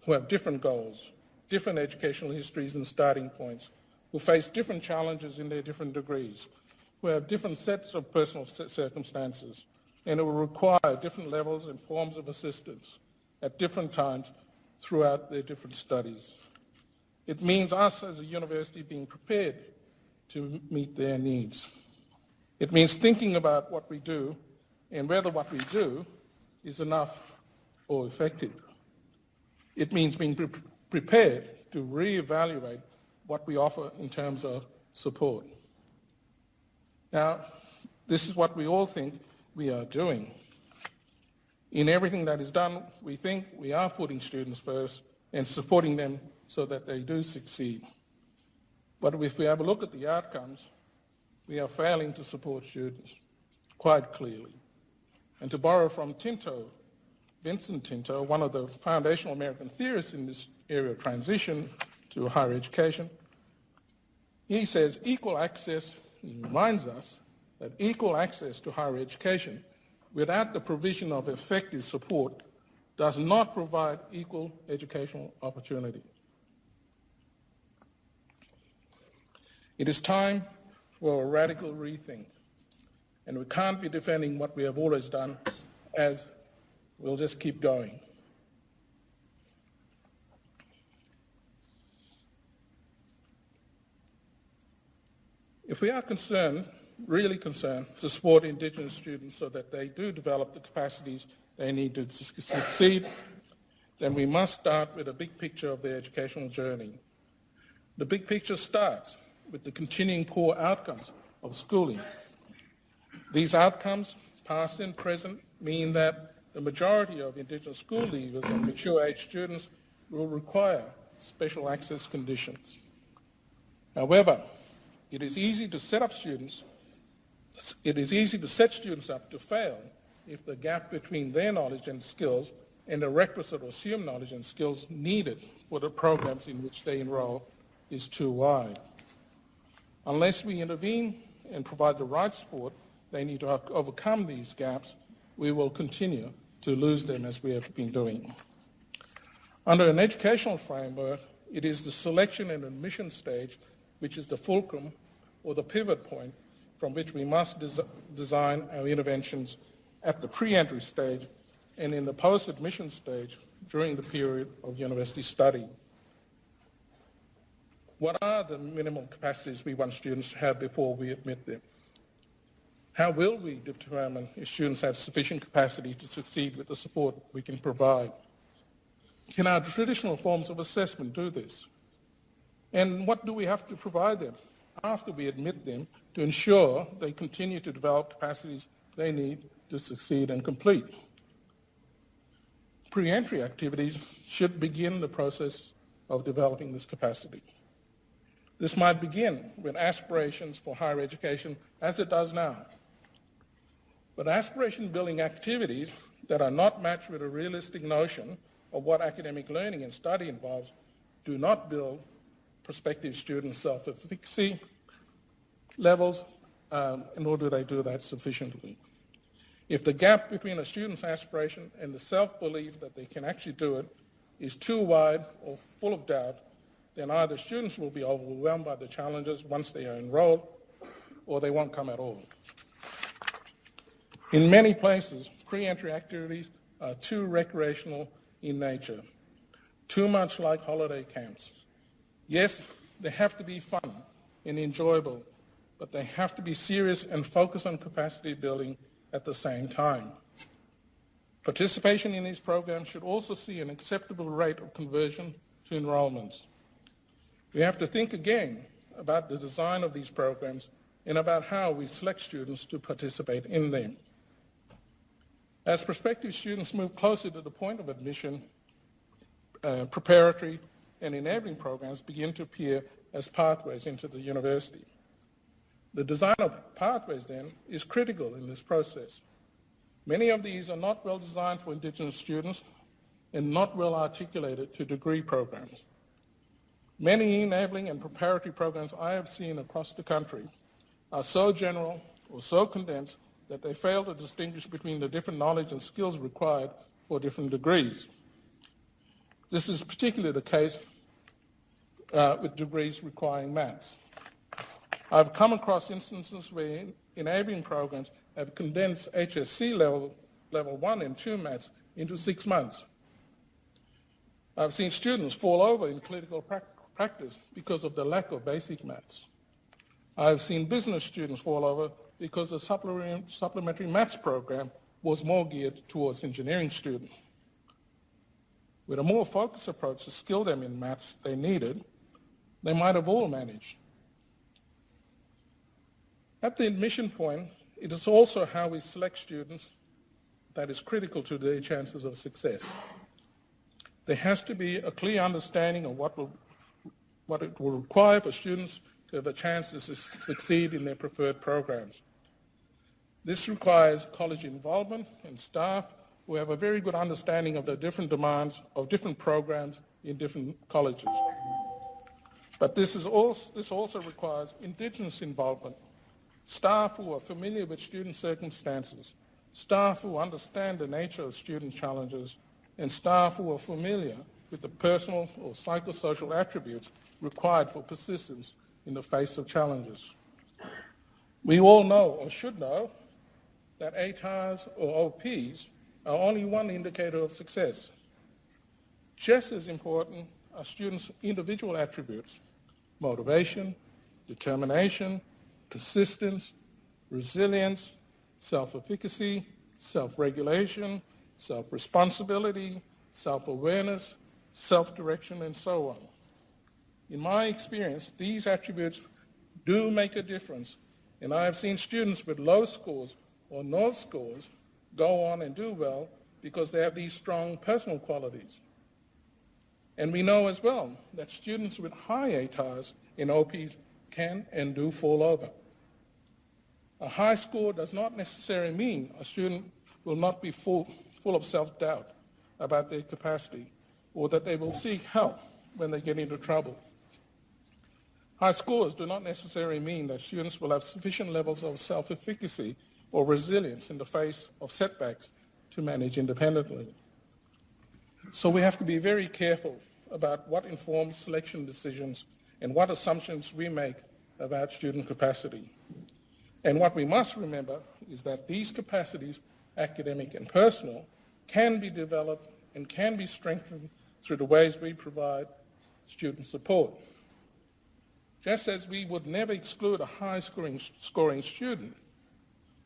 who have different goals, different educational histories and starting points, who face different challenges in their different degrees, who have different sets of personal circumstances, and who require different levels and forms of assistance at different times throughout their different studies. It means us as a university being prepared to meet their needs. It means thinking about what we do and whether what we do is enough or effective. It means being prepared to reevaluate what we offer in terms of support. Now, this is what we all think we are doing. In everything that is done, we think we are putting students first and supporting them so that they do succeed. But if we have a look at the outcomes, we are failing to support students quite clearly. And to borrow from Tinto, Vincent Tinto, one of the foundational American theorists in this area of transition to higher education, he says equal access, he reminds us that equal access to higher education without the provision of effective support does not provide equal educational opportunity. It is time for a radical rethink, and we can't be defending what we have always done as we'll just keep going. If we are concerned really concerned to support Indigenous students so that they do develop the capacities they need to succeed, then we must start with a big picture of their educational journey. The big picture starts with the continuing core outcomes of schooling. These outcomes, past and present, mean that the majority of Indigenous school leavers and mature age students will require special access conditions. However, it is easy to set students up to fail if the gap between their knowledge and skills and the requisite or assumed knowledge and skills needed for the programs in which they enroll is too wide. Unless we intervene and provide the right support they need to overcome these gaps, we will continue to lose them as we have been doing. Under an educational framework, it is the selection and admission stage which is the fulcrum or the pivot point from which we must design our interventions at the pre-entry stage and in the post-admission stage during the period of university study. What are the minimal capacities we want students to have before we admit them? How will we determine if students have sufficient capacity to succeed with the support we can provide? Can our traditional forms of assessment do this? And what do we have to provide them after we admit them to ensure they continue to develop capacities they need to succeed and complete? Pre-entry activities should begin the process of developing this capacity. This might begin with aspirations for higher education, as it does now. But aspiration-building activities that are not matched with a realistic notion of what academic learning and study involves do not build prospective student self-efficacy levels, nor do they do that sufficiently. If the gap between a student's aspiration and the self-belief that they can actually do it is too wide or full of doubt, then either students will be overwhelmed by the challenges once they are enrolled, or they won't come at all. In many places, pre-entry activities are too recreational in nature, too much like holiday camps. Yes, they have to be fun and enjoyable, but they have to be serious and focus on capacity building at the same time. Participation in these programs should also see an acceptable rate of conversion to enrolments. We have to think again about the design of these programs and about how we select students to participate in them. As prospective students move closer to the point of admission, preparatory and enabling programs begin to appear as pathways into the university. The design of pathways, then, is critical in this process. Many of these are not well designed for Indigenous students and not well articulated to degree programs. Many enabling and preparatory programs I have seen across the country are so general or so condensed that they fail to distinguish between the different knowledge and skills required for different degrees. This is particularly the case with degrees requiring maths. I've come across instances where enabling programs have condensed HSC level 1 and 2 maths into 6 months. I've seen students fall over in clinical practice because of the lack of basic maths. I've seen business students fall over because the supplementary maths program was more geared towards engineering students. With a more focused approach to skill them in maths they needed, they might have all managed. At the admission point, it is also how we select students that is critical to their chances of success. There has to be a clear understanding of what it will require for students to have a chance to succeed in their preferred programs. This requires college involvement and staff who have a very good understanding of the different demands of different programs in different colleges. But this also requires Indigenous involvement, staff who are familiar with student circumstances, staff who understand the nature of student challenges, and staff who are familiar with the personal or psychosocial attributes required for persistence in the face of challenges. We all know, or should know, that ATARs or OPs are only one indicator of success. Just as important are students' individual attributes: motivation, determination, persistence, resilience, self-efficacy, self-regulation, self-responsibility, self-awareness, self-direction, and so on. In my experience, these attributes do make a difference, and I have seen students with low scores or no scores go on and do well because they have these strong personal qualities. And we know as well that students with high ATARs in OPs can and do fall over. A high score does not necessarily mean a student will not be full of self-doubt about their capacity or that they will seek help when they get into trouble. High scores do not necessarily mean that students will have sufficient levels of self-efficacy or resilience in the face of setbacks to manage independently. So we have to be very careful about what informs selection decisions and what assumptions we make about student capacity. And what we must remember is that these capacities, academic and personal, can be developed and can be strengthened through the ways we provide student support. Just as we would never exclude a high-scoring student,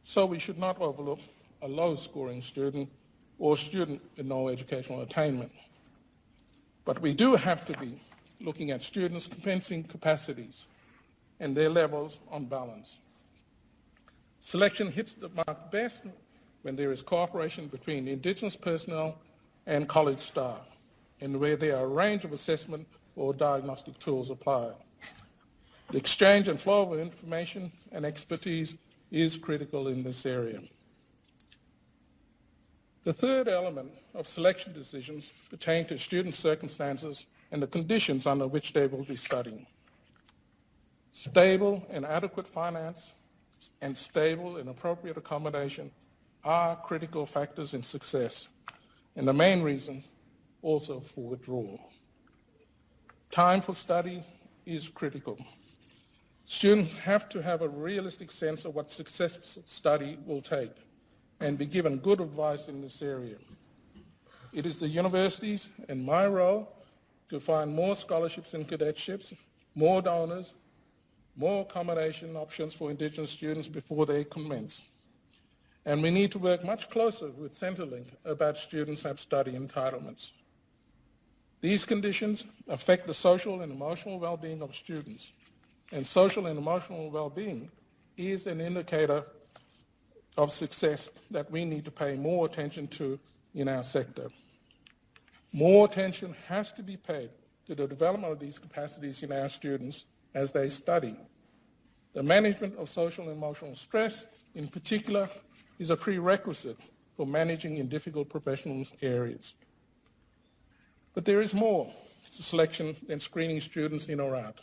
so we should not overlook a low-scoring student or student with no educational attainment. But we do have to be looking at students' compensing capacities and their levels on balance. Selection hits the mark best when there is cooperation between Indigenous personnel and college staff, and where there are a range of assessment or diagnostic tools applied. The exchange and flow of information and expertise is critical in this area. The third element of selection decisions pertain to student circumstances and the conditions under which they will be studying. Stable and adequate finance and stable and appropriate accommodation are critical factors in success, and the main reason also for withdrawal. Time for study is critical. Students have to have a realistic sense of what successful study will take and be given good advice in this area. It is the universities and my role to find more scholarships and cadetships, more donors, more accommodation options for Indigenous students before they commence. And we need to work much closer with Centrelink about students' study entitlements. These conditions affect the social and emotional well-being of students, and social and emotional well-being is an indicator of success that we need to pay more attention to in our sector. More attention has to be paid to the development of these capacities in our students as they study. The management of social and emotional stress, in particular, is a prerequisite for managing in difficult professional areas. But there is more to selection than screening students in or out.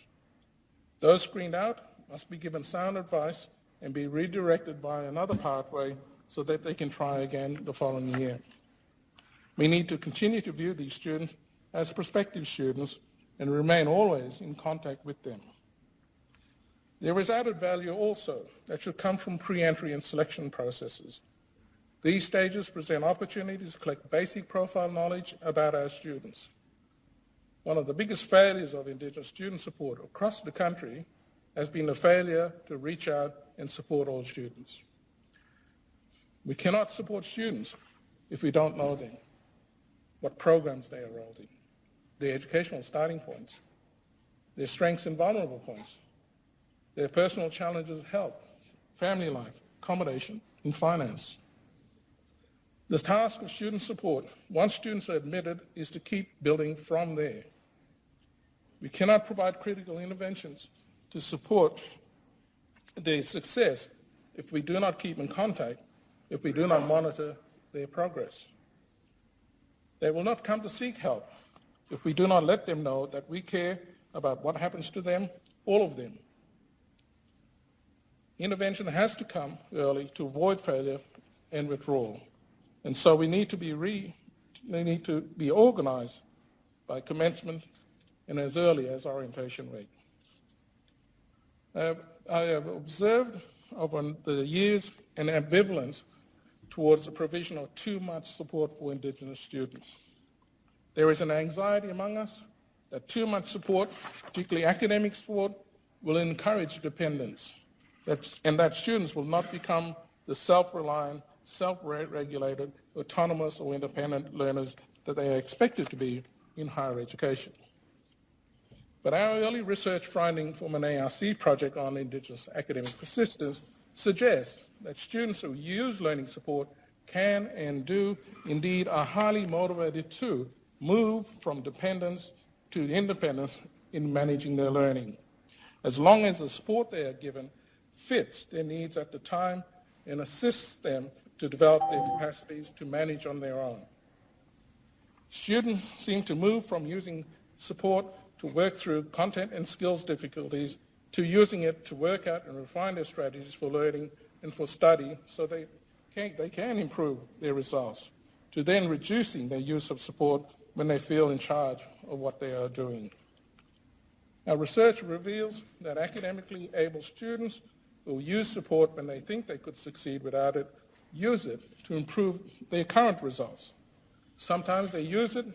Those screened out must be given sound advice and be redirected by another pathway so that they can try again the following year. We need to continue to view these students as prospective students and remain always in contact with them. There is added value also that should come from pre-entry and selection processes. These stages present opportunities to collect basic profile knowledge about our students. One of the biggest failures of Indigenous student support across the country has been the failure to reach out and support all students. We cannot support students if we don't know them, what programs they are enrolled in, their educational starting points, their strengths and vulnerable points, their personal challenges of health, family life, accommodation, and finance. The task of student support, once students are admitted, is to keep building from there. We cannot provide critical interventions to support their success if we do not keep in contact, if we do not monitor their progress. They will not come to seek help if we do not let them know that we care about what happens to them, all of them. Intervention has to come early to avoid failure and withdrawal. And so we need to be organized by commencement and as early as orientation week. I have observed over the years an ambivalence towards the provision of too much support for Indigenous students. There is an anxiety among us that too much support, particularly academic support, will encourage dependence. and that students will not become the self-reliant, self-regulated, autonomous or independent learners that they are expected to be in higher education. But our early research finding from an ARC project on Indigenous academic persistence suggests that students who use learning support can and do indeed are highly motivated to move from dependence to independence in managing their learning, as long as the support they are given fits their needs at the time and assists them to develop their capacities to manage on their own. Students seem to move from using support to work through content and skills difficulties to using it to work out and refine their strategies for learning and for study so they can improve their results, to then reducing their use of support when they feel in charge of what they are doing. Our research reveals that academically able students who use support when they think they could succeed without it use it to improve their current results. Sometimes they use it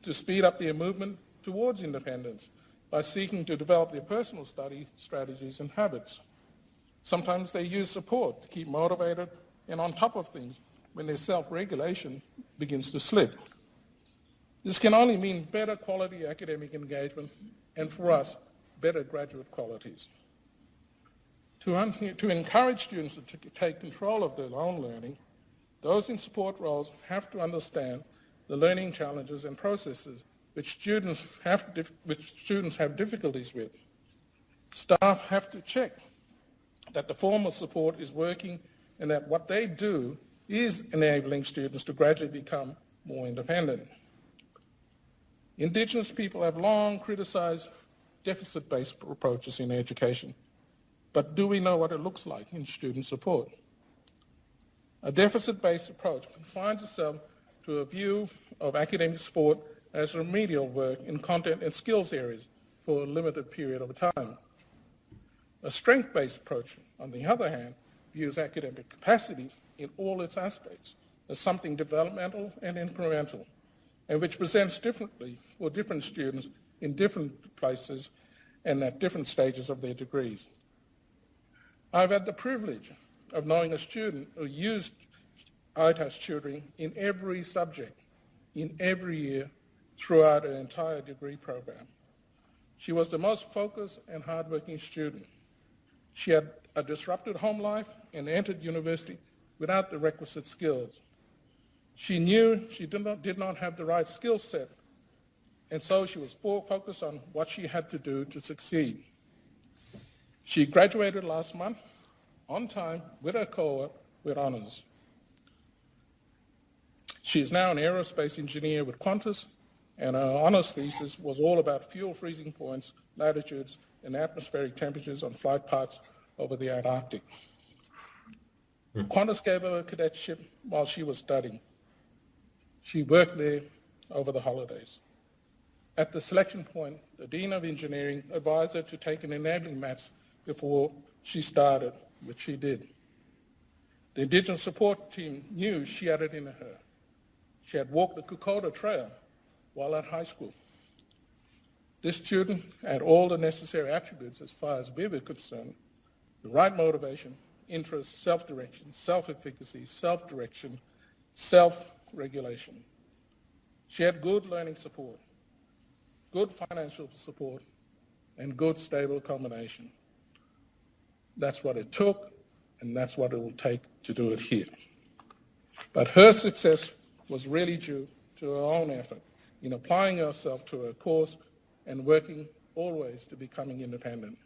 to speed up their movement towards independence by seeking to develop their personal study strategies and habits. Sometimes they use support to keep motivated and on top of things when their self-regulation begins to slip. This can only mean better quality academic engagement and, for us, better graduate qualities. To encourage students to take control of their own learning, those in support roles have to understand the learning challenges and processes which students have difficulties with. Staff have to check that the form of support is working and that what they do is enabling students to gradually become more independent. Indigenous people have long criticized deficit-based approaches in education, but do we know what it looks like in student support? A deficit-based approach confines itself to a view of academic support as remedial work in content and skills areas for a limited period of time. A strength-based approach, on the other hand, views academic capacity in all its aspects as something developmental and incremental, and which presents differently for different students in different places and at different stages of their degrees. I've had the privilege of knowing a student who used ITAS tutoring in every subject, in every year, throughout an entire degree program. She was the most focused and hardworking student. She had a disrupted home life and entered university without the requisite skills. She knew she did not have the right skill set, and so she was focused on what she had to do to succeed. She graduated last month on time with her cohort with honours. She is now an aerospace engineer with Qantas, and her honours thesis was all about fuel freezing points, latitudes, and atmospheric temperatures on flight paths over the Antarctic. Qantas gave her a cadetship while she was studying. She worked there over the holidays. At the selection point, the Dean of Engineering advised her to take an enabling maths before she started, which she did. The Indigenous support team knew she had it in her. She had walked the Kokoda Trail while at high school. This student had all the necessary attributes as far as we were concerned: the right motivation, interest, self-direction, self-efficacy, self-direction, self-regulation. She had good learning support, good financial support, and good stable accommodation. That's what it took, and that's what it will take to do it here. But her success was really due to her own effort in applying herself to her course and working always to becoming independent.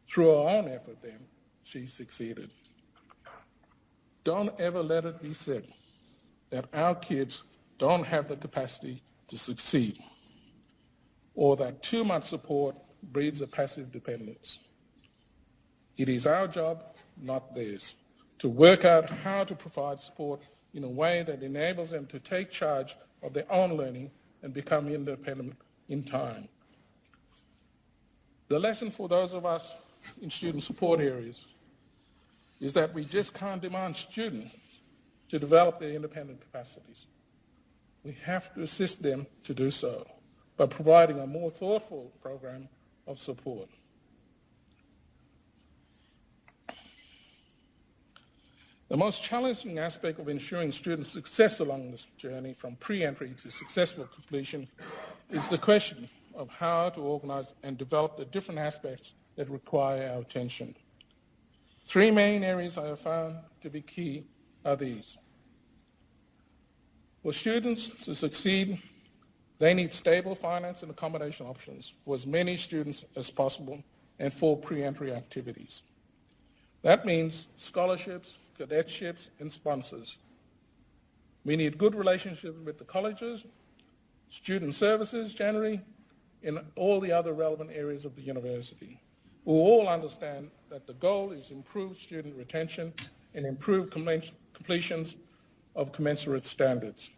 Through her own effort, then, she succeeded. Don't ever let it be said that our kids don't have the capacity to succeed, or that too much support breeds a passive dependence. It is our job, not theirs, to work out how to provide support in a way that enables them to take charge of their own learning and become independent in time. The lesson for those of us in student support areas is that we just can't demand students to develop their independent capacities. We have to assist them to do so by providing a more thoughtful program of support. The most challenging aspect of ensuring student success along this journey from pre-entry to successful completion is the question of how to organise and develop the different aspects that require our attention. Three main areas I have found to be key are these. For students to succeed, they need stable finance and accommodation options for as many students as possible and for pre-entry activities. That means scholarships, cadetships, and sponsors. We need good relationships with the colleges, student services generally, and all the other relevant areas of the university. We all understand that the goal is improved student retention and improved completions of commensurate standards.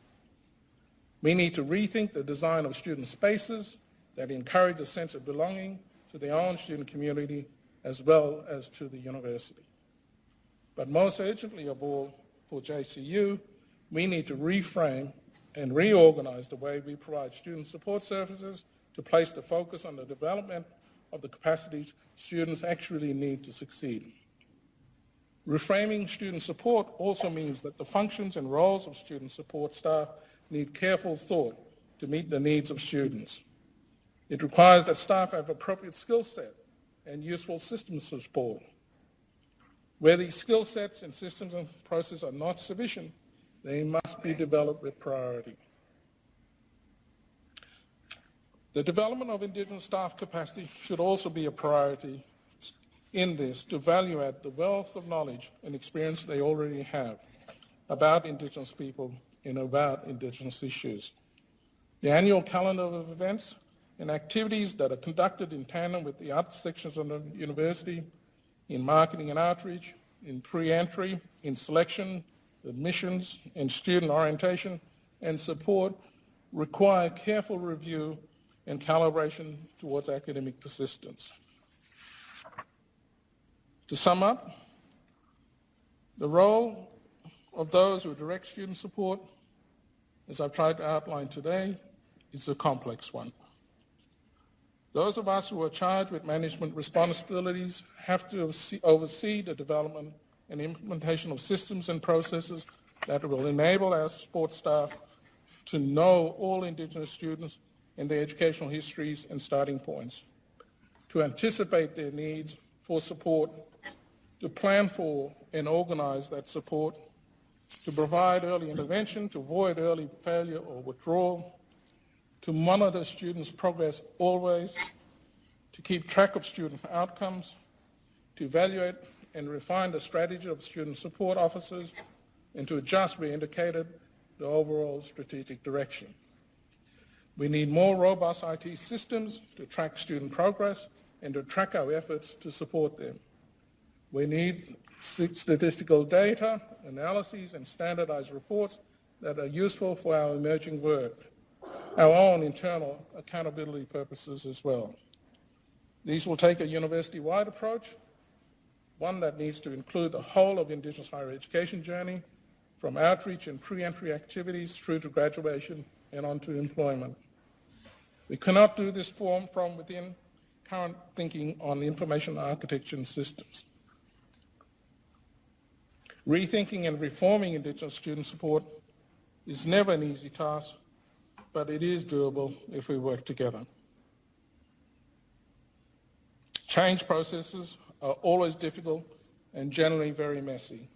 We need to rethink the design of student spaces that encourage a sense of belonging to their own student community as well as to the university. But most urgently of all, for JCU, we need to reframe and reorganise the way we provide student support services to place the focus on the development of the capacities students actually need to succeed. Reframing student support also means that the functions and roles of student support staff need careful thought to meet the needs of students. It requires that staff have appropriate skill set and useful systems of support. Where these skill sets and systems and processes are not sufficient, they must be developed with priority. The development of Indigenous staff capacity should also be a priority in this to value add the wealth of knowledge and experience they already have about Indigenous people and about Indigenous issues. The annual calendar of events and activities that are conducted in tandem with the other sections of the university in marketing and outreach, in pre-entry, in selection, admissions, and student orientation and support require careful review and calibration towards academic persistence. To sum up, the role of those who direct student support, as I've tried to outline today, is a complex one. Those of us who are charged with management responsibilities have to oversee the development and implementation of systems and processes that will enable our support staff to know all Indigenous students and their educational histories and starting points, to anticipate their needs for support, to plan for and organise that support, to provide early intervention, to avoid early failure or withdrawal, to monitor students' progress always, to keep track of student outcomes, to evaluate and refine the strategy of student support officers, and to adjust where indicated the overall strategic direction. We need more robust IT systems to track student progress and to track our efforts to support them. We need statistical data, analyses, and standardized reports that are useful for our emerging work, our own internal accountability purposes as well. These will take a university-wide approach, one that needs to include the whole of Indigenous higher education journey, from outreach and pre-entry activities through to graduation and on to employment. We cannot do this from within current thinking on information architecture and systems. Rethinking and reforming Indigenous student support is never an easy task, but it is doable if we work together. Change processes are always difficult and generally very messy.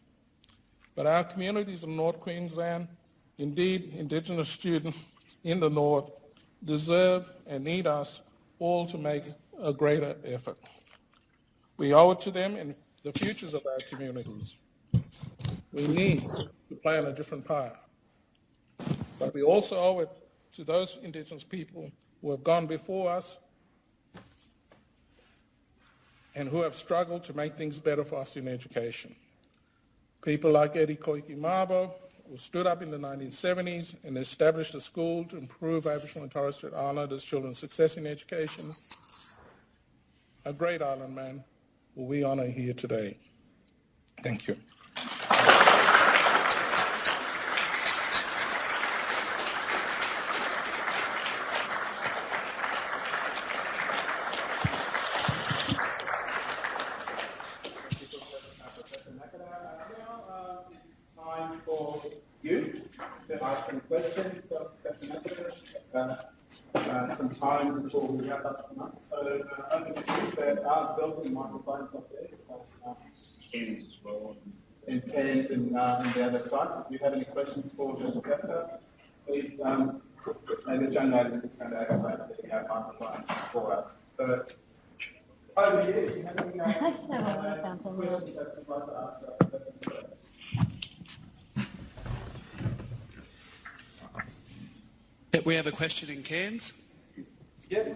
But our communities in North Queensland, indeed Indigenous students in the North, deserve and need us all to make a greater effort. We owe it to them and the futures of our communities. We need to play on a different part. But we also owe it to those Indigenous people who have gone before us and who have struggled to make things better for us in education. People like Koiki Mabo, who stood up in the 1970s and established a school to improve Aboriginal and Torres Strait Islanders' children's success in education. A great island man who we honour here today. Thank you. Professor Nakata. Now, for you to ask some questions. Some time before we wrap up tonight. So over to you. There are built-in microphones up there. So, Cans as well. and cans and the other side. If you have any questions for the professor, please maybe the young lady is going to activate the microphone for us. Over here, do you have any questions that you'd like to ask? We have a question in Cairns. Yes.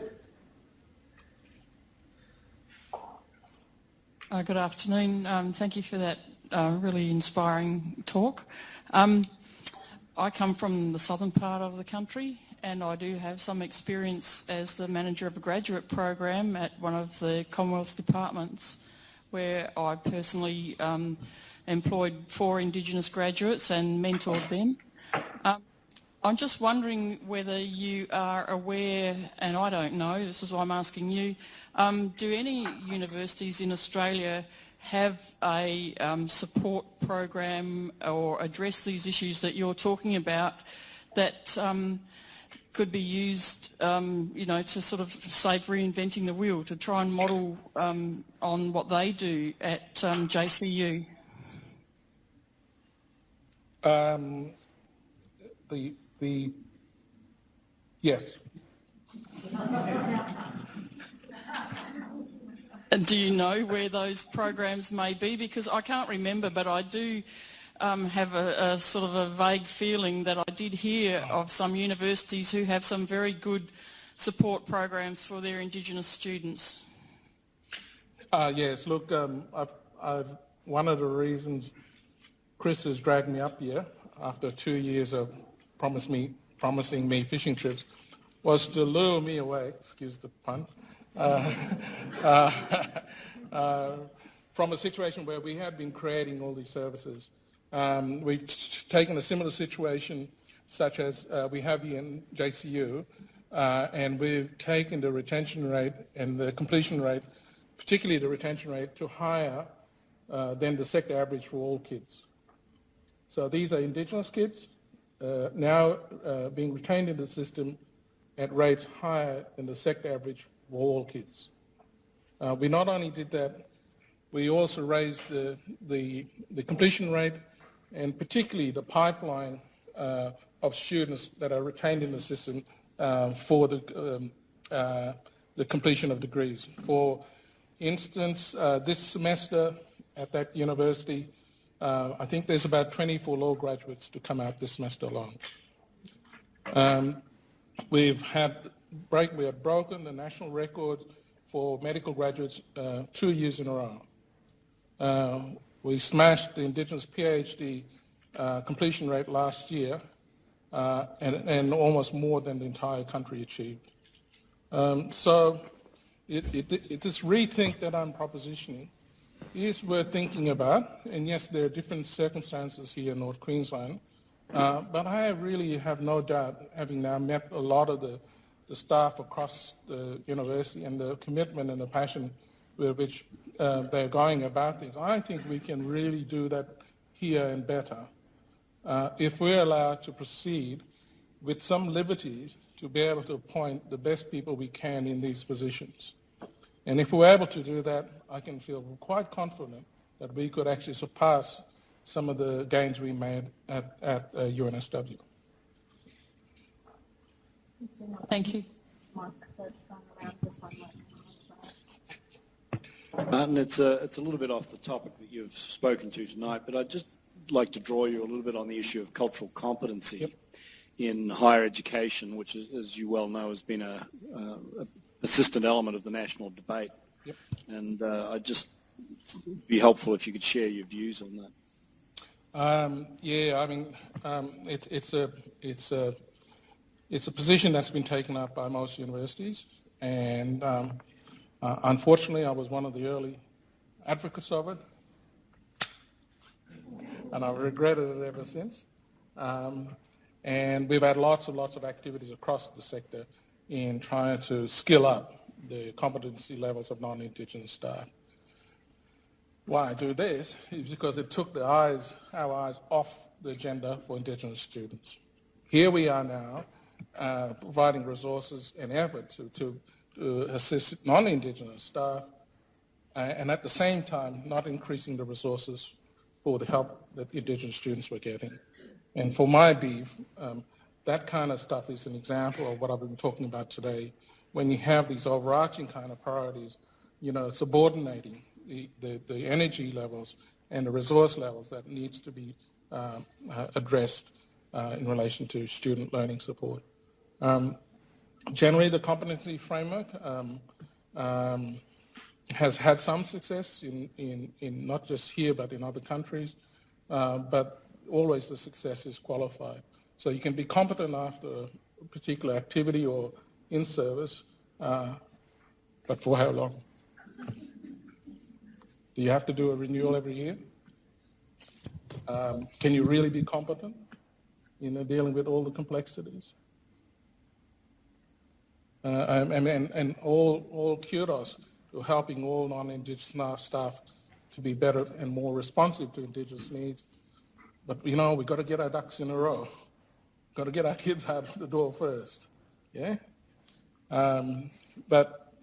Good afternoon. Thank you for that really inspiring talk. I come from the southern part of the country, and I do have some experience as the manager of a graduate program at one of the Commonwealth departments, where I personally employed 4 Indigenous graduates and mentored them. I'm just wondering whether you are aware, and I don't know, this is why I'm asking you, do any universities in Australia have a support program or address these issues that you're talking about that could be used, to sort of save reinventing the wheel, to try and model on what they do at JCU? Yes. And do you know where those programs may be? Because I can't remember, but I do have a sort of a vague feeling that I did hear of some universities who have some very good support programs for their Indigenous students. Yes, look, one of the reasons Chris has dragged me up here after 2 years of promising me fishing trips was to lure me away, excuse the pun, from a situation where we had been creating all these services. We've taken a similar situation such as we have here in JCU, and we've taken the retention rate and the completion rate, particularly the retention rate, to higher than the sector average for all kids. So these are Indigenous kids now being retained in the system at rates higher than the sector average for all kids. We not only did that, we also raised the completion rate and particularly the pipeline of students that are retained in the system for the completion of degrees. For instance, this semester at that university, I think there's about 24 law graduates to come out this semester alone. We have broken the national record for medical graduates 2 years in a row. We smashed the Indigenous PhD completion rate last year and almost more than the entire country achieved. So this rethink that I'm propositioning is worth thinking about, and yes, there are different circumstances here in North Queensland, but I really have no doubt, having now met a lot of the staff across the university and the commitment and the passion with which they're going about things, I think we can really do that here and better if we're allowed to proceed with some liberties to be able to appoint the best people we can in these positions. And if we're able to do that, I can feel quite confident that we could actually surpass some of the gains we made at UNSW. Thank you. Martin, it's a little bit off the topic that you've spoken to tonight, but I'd just like to draw you a little bit on the issue of cultural competency in higher education, which, as you well know, has been a persistent element of the national debate. Yep. And I'd just be helpful if you could share your views on that. It's a position that's been taken up by most universities, and unfortunately, I was one of the early advocates of it, and I've regretted it ever since. And we've had lots and lots of activities across the sector in trying to skill up the competency levels of non-Indigenous staff. Why I do this is because it took our eyes off the agenda for Indigenous students. Here we are now providing resources and effort to assist non-Indigenous staff and at the same time not increasing the resources for the help that Indigenous students were getting. And for my beef, that kind of stuff is an example of what I've been talking about today. When you have these overarching kind of priorities, subordinating the energy levels and the resource levels that needs to be addressed in relation to student learning support. Generally, the competency framework has had some success in not just here but in other countries, but always the success is qualified. So you can be competent after a particular activity or in service, but for how long? Do you have to do a renewal every year? Can you really be competent in dealing with all the complexities? And all kudos to helping all non-Indigenous staff to be better and more responsive to Indigenous needs. But, we've got to get our ducks in a row. Got to get our kids out the door first, yeah? But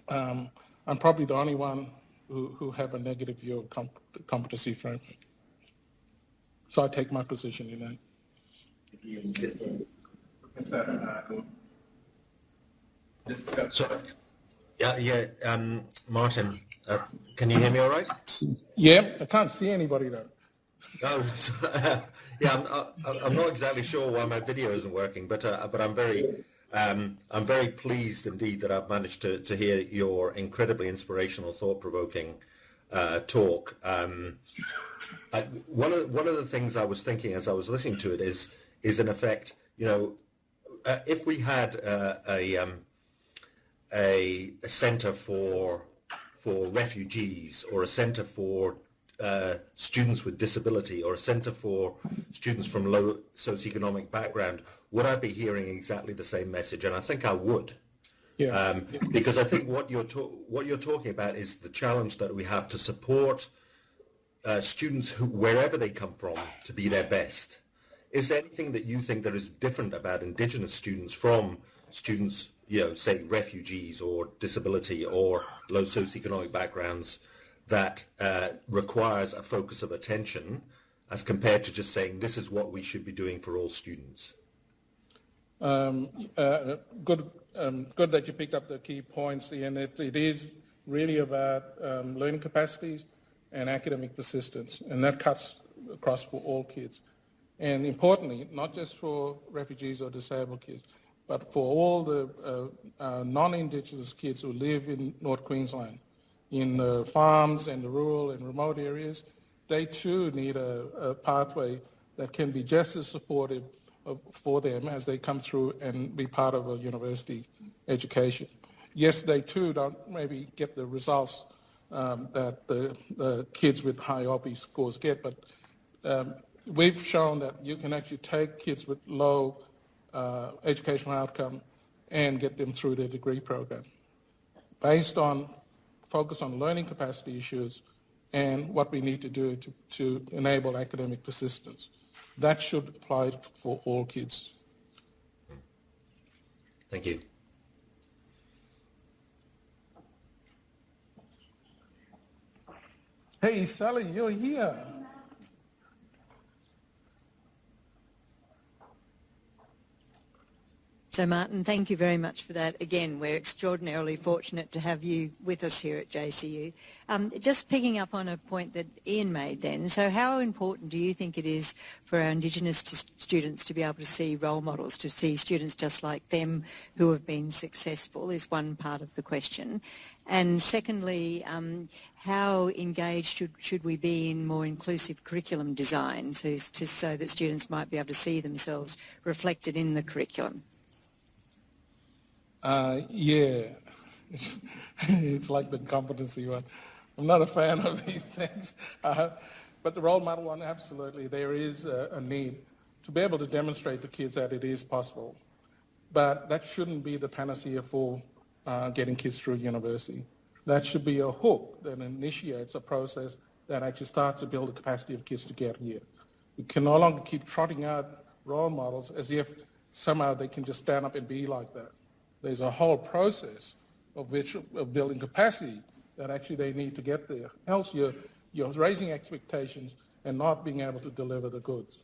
I'm probably the only one who have a negative view of competency framework. So I take my position in that. So, Martin, can you hear me all right? Yeah, I can't see anybody though. No, I'm not exactly sure why my video isn't working, but I'm very pleased indeed that I've managed to hear your incredibly inspirational, thought-provoking talk. One of the things I was thinking as I was listening to it is in effect, if we had a centre for refugees or a centre for students with disability or a centre for students from low socioeconomic background, would I be hearing exactly the same message? And I think I would. Yeah. Because I think what you're talking about is the challenge that we have to support students wherever they come from to be their best. Is there anything that you think that is different about Indigenous students from students, say refugees or disability or low socioeconomic backgrounds that requires a focus of attention as compared to just saying this is what we should be doing for all students? Good that you picked up the key points, Ian. It is really about learning capacities and academic persistence, and that cuts across for all kids. And importantly, not just for refugees or disabled kids, but for all the non-Indigenous kids who live in North Queensland, in the farms and the rural and remote areas, they too need a pathway that can be just as supportive for them as they come through and be part of a university education. Yes, they too don't maybe get the results that the kids with high OPI scores get, but we've shown that you can actually take kids with low educational outcome and get them through their degree program based on focus on learning capacity issues and what we need to do to enable academic persistence. That should apply for all kids. Thank you. Hey, Sally, you're here. So, Martin, thank you very much for that. Again, we're extraordinarily fortunate to have you with us here at JCU. Just picking up on a point that Ian made then, so how important do you think it is for our Indigenous students to be able to see role models, to see students just like them who have been successful is one part of the question. And secondly, how engaged should we be in more inclusive curriculum design so that students might be able to see themselves reflected in the curriculum? Yeah, it's like the competency one. I'm not a fan of these things, but the role model one, absolutely. There is a need to be able to demonstrate to kids that it is possible, but that shouldn't be the panacea for getting kids through university. That should be a hook that initiates a process that actually starts to build the capacity of kids to get here. We can no longer keep trotting out role models as if somehow they can just stand up and be like that. There's a whole process of building capacity that actually they need to get there. Else you're raising expectations and not being able to deliver the goods.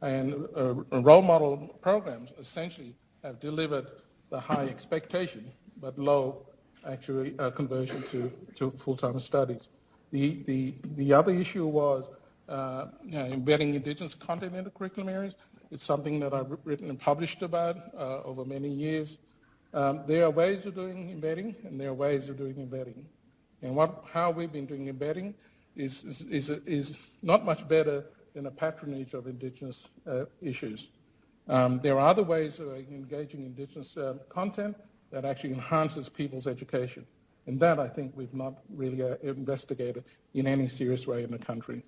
And role model programs essentially have delivered the high expectation but low actually conversion to full-time studies. The other issue was embedding Indigenous content in the curriculum areas. It's something that I've written and published about over many years. There are ways of doing embedding, and there are ways of doing embedding. And how we've been doing embedding is not much better than a patronage of Indigenous issues. There are other ways of engaging Indigenous content that actually enhances people's education. And that, I think, we've not really investigated in any serious way in the country.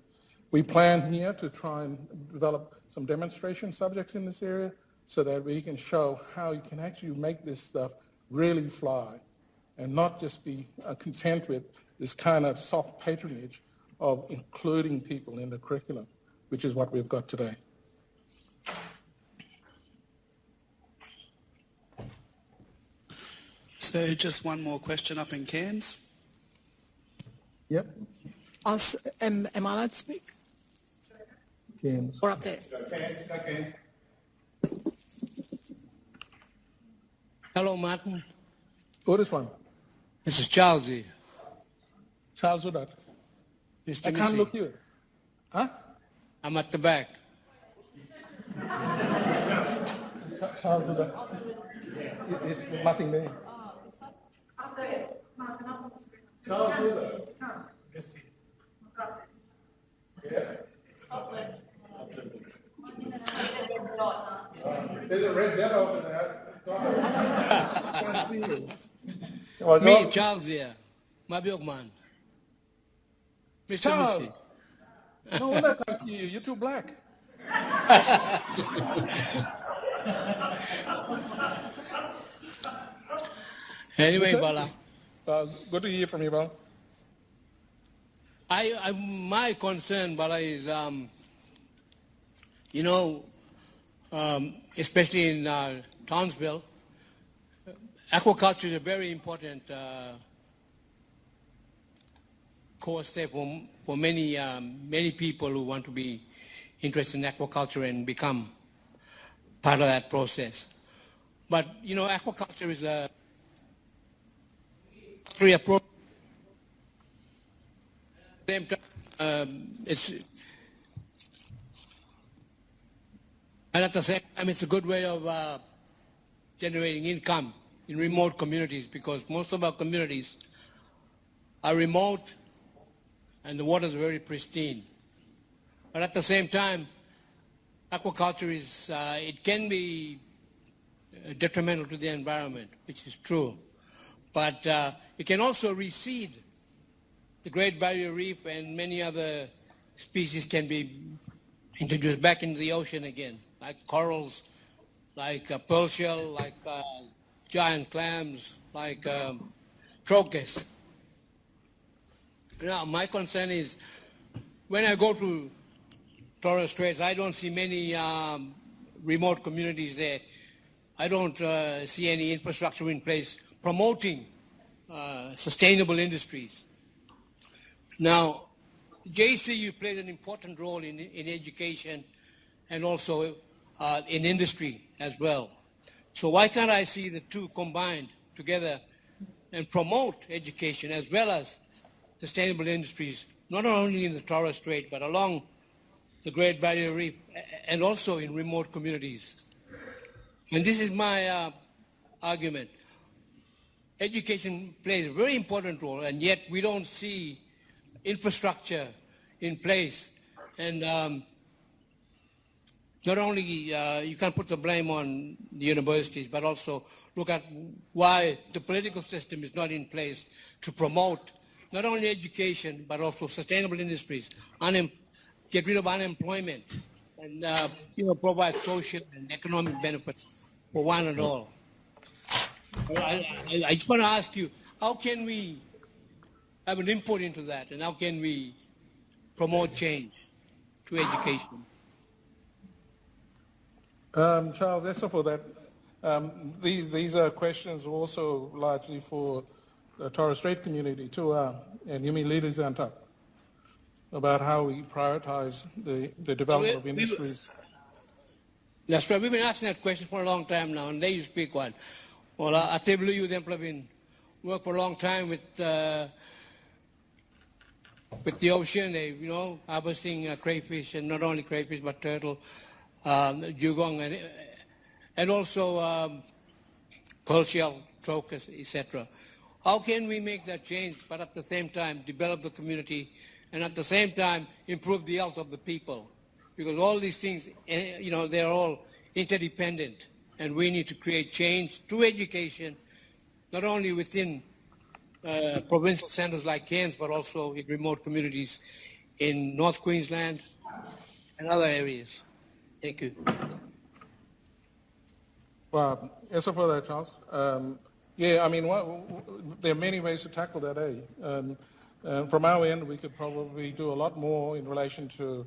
We plan here to try and develop some demonstration subjects in this area so that we can show how you can actually make this stuff really fly and not just be content with this kind of soft patronage of including people in the curriculum, which is what we've got today. So just one more question up in Cairns. Yep. Am I allowed to speak? Cairns. Or up there? Okay. Hello, Martin. Who is one? This is Charles here. Charles, who that? Mr. I can't look you. Huh? I'm at the back. Charles, who that? It's nothing there. Up there. Charles, who that? There's a red bell over there. I can't see you. Me, Charles here. Mabo man. Mr. Charles. Missy. No wonder I can't see you. You're too black. Anyway, Bala. Good to hear from you, Bala. My concern, Bala, is, especially in Townsville, aquaculture is a very important core step for many people who want to be interested in aquaculture and become part of that process. But, aquaculture is a free approach. At the same time, it's a good way of generating income in remote communities, because most of our communities are remote and the water is very pristine. But at the same time, aquaculture it can be detrimental to the environment, which is true. But it can also reseed the Great Barrier Reef, and many other species can be introduced back into the ocean again, like corals, like pearl shell, like giant clams, like trochus. Now, my concern is when I go to Torres Straits, I don't see many remote communities there. I don't see any infrastructure in place promoting sustainable industries. Now, JCU plays an important role in education and also in industry as well. So why can't I see the two combined together and promote education as well as sustainable industries, not only in the Torres Strait, but along the Great Barrier Reef and also in remote communities? And this is my argument. Education plays a very important role, and yet we don't see infrastructure in place. And not only you can't put the blame on the universities, but also look at why the political system is not in place to promote not only education, but also sustainable industries, get rid of unemployment, and provide social and economic benefits for one and all. I just want to ask you, how can we have an input into that, and how can we promote change to education? Charles, that's all for that. These are questions also largely for the Torres Strait community too, and Yumi leaders on top, about how we prioritize the development of industries. That's right. We've been asking that question for a long time now, and there you speak one. Well, ATW youth have been work for a long time with the ocean. They, harvesting crayfish, and not only crayfish but turtle, dugong, and also pearl shell, trochus, etc. How can we make that change, but at the same time develop the community, and at the same time improve the health of the people? Because all these things, they're all interdependent, and we need to create change through education, not only within provincial centres like Cairns, but also in remote communities in North Queensland and other areas. Thank you. Well, yes, for that, Charles. Yeah, I mean, there are many ways to tackle that, from our end, we could probably do a lot more in relation to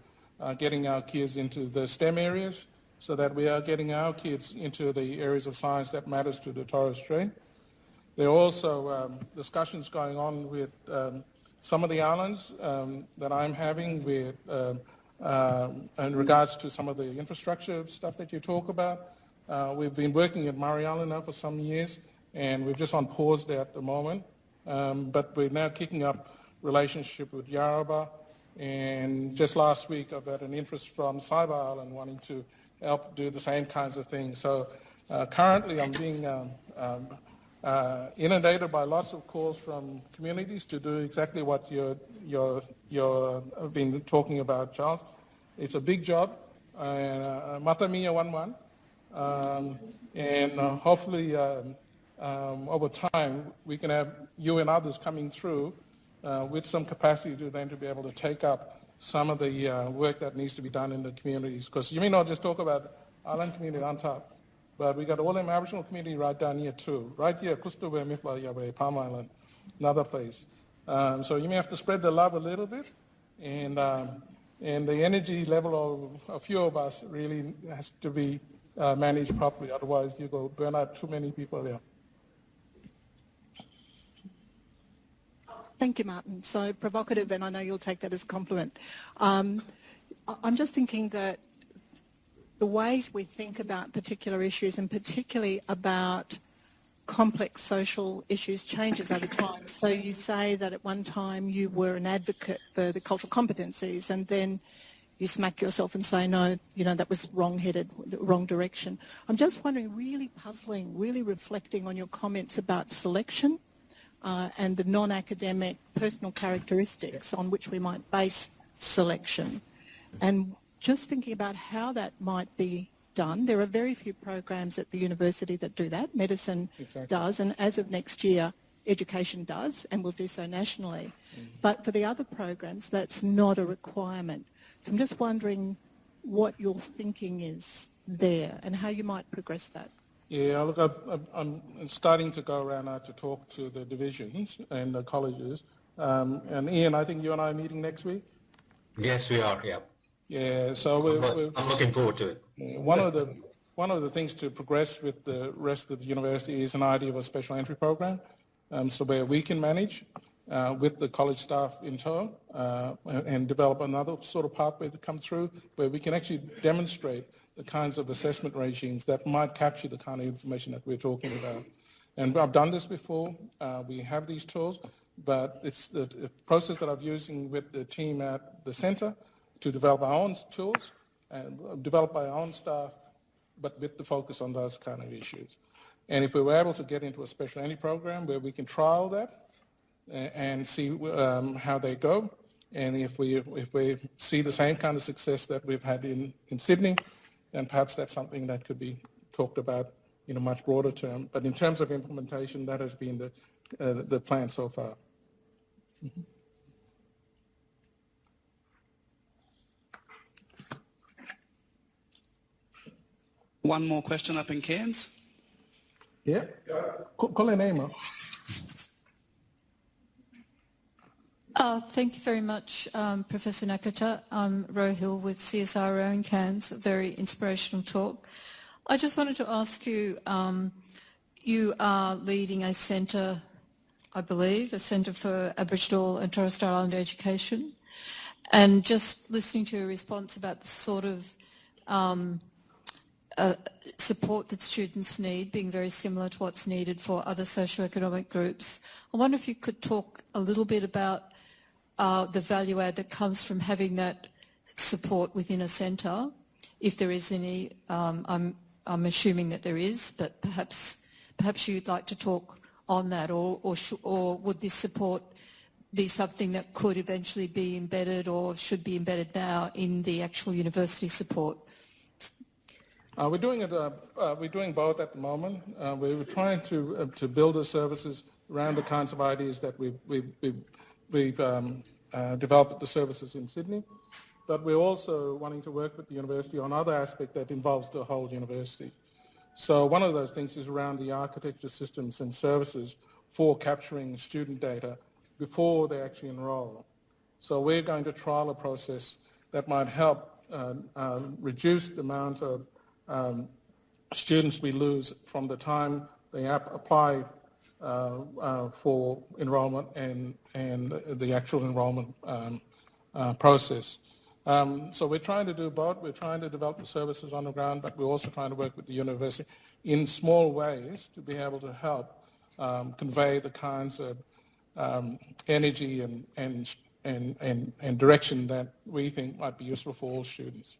getting our kids into the STEM areas, so that we are getting our kids into the areas of science that matters to the Torres Strait. There are also discussions going on with some of the islands that I'm having with in regards to some of the infrastructure stuff that you talk about. We've been working at Murray Island now for some years, and we're just on pause there at the moment. But we're now kicking up relationship with Yarrabah, and just last week I've had an interest from Cyber Island wanting to help do the same kinds of things. So currently I'm being inundated by lots of calls from communities to do exactly what you're been talking about, Charles. It's a big job, Matamia 1-1, and hopefully over time we can have you and others coming through with some capacity to then to be able to take up some of the work that needs to be done in the communities. Because you may not just talk about island community on top, but we got all them Aboriginal community right down here too. Right here, Kustuwe, Mifla, Yahweh, Palm Island, another place. So you may have to spread the love a little bit, and the energy level of a few of us really has to be managed properly. Otherwise, you go burn out too many people there. Thank you, Martin. So provocative, and I know you'll take that as a compliment. I'm just thinking that the ways we think about particular issues, and particularly about complex social issues, changes over time. So you say that at one time you were an advocate for the cultural competencies, and then you smack yourself and say, no, that was wrong-headed, wrong direction. I'm just wondering, really puzzling, really reflecting on your comments about selection and the non-academic personal characteristics on which we might base selection. And just thinking about how that might be done. There are very few programs at the university that do that. Medicine does, and as of next year, education does, and will do so nationally. But for the other programs, that's not a requirement. So I'm just wondering what your thinking is there and how you might progress that. Yeah, look, I'm starting to go around now to talk to the divisions and the colleges. And Ian, I think you and I are meeting next week. Yes, we are. Yeah. Yeah, so I'm looking forward to it. One of the things to progress with the rest of the university is an idea of a special entry program, so where we can manage with the college staff in tow and develop another sort of pathway to come through where we can actually demonstrate the kinds of assessment regimes that might capture the kind of information that we're talking about. And I've done this before. We have these tools, but it's the process that I'm using with the team at the centre to develop our own tools and develop by our own staff, but with the focus on those kind of issues. And if we were able to get into a special entry program where we can trial that and see how they go, and if we see the same kind of success that we've had in Sydney, then perhaps that's something that could be talked about in a much broader term. But in terms of implementation, that has been the plan so far. Mm-hmm. One more question up in Cairns. Yeah. Call your name up. Thank you very much, Professor Nakata. I'm Ro Hill with CSIRO in Cairns, a very inspirational talk. I just wanted to ask you, you are leading a centre, I believe, a centre for Aboriginal and Torres Strait Islander education, and just listening to your response about the sort of support that students need being very similar to what's needed for other socioeconomic groups. I wonder if you could talk a little bit about the value add that comes from having that support within a centre, if there is any. I'm assuming that there is, but perhaps you'd like to talk on that, or would this support be something that could eventually be embedded or should be embedded now in the actual university support? We're doing it. We're doing both at the moment. We're trying to build the services around the kinds of ideas that we've developed the services in Sydney, but we're also wanting to work with the university on other aspects that involves the whole university. So one of those things is around the architecture systems and services for capturing student data before they actually enroll. So we're going to trial a process that might help reduce the amount of students we lose from the time they apply for enrolment and the actual enrolment process. So we're trying to do both. We're trying to develop the services on the ground, but we're also trying to work with the university in small ways to be able to help convey the kinds of energy and direction that we think might be useful for all students.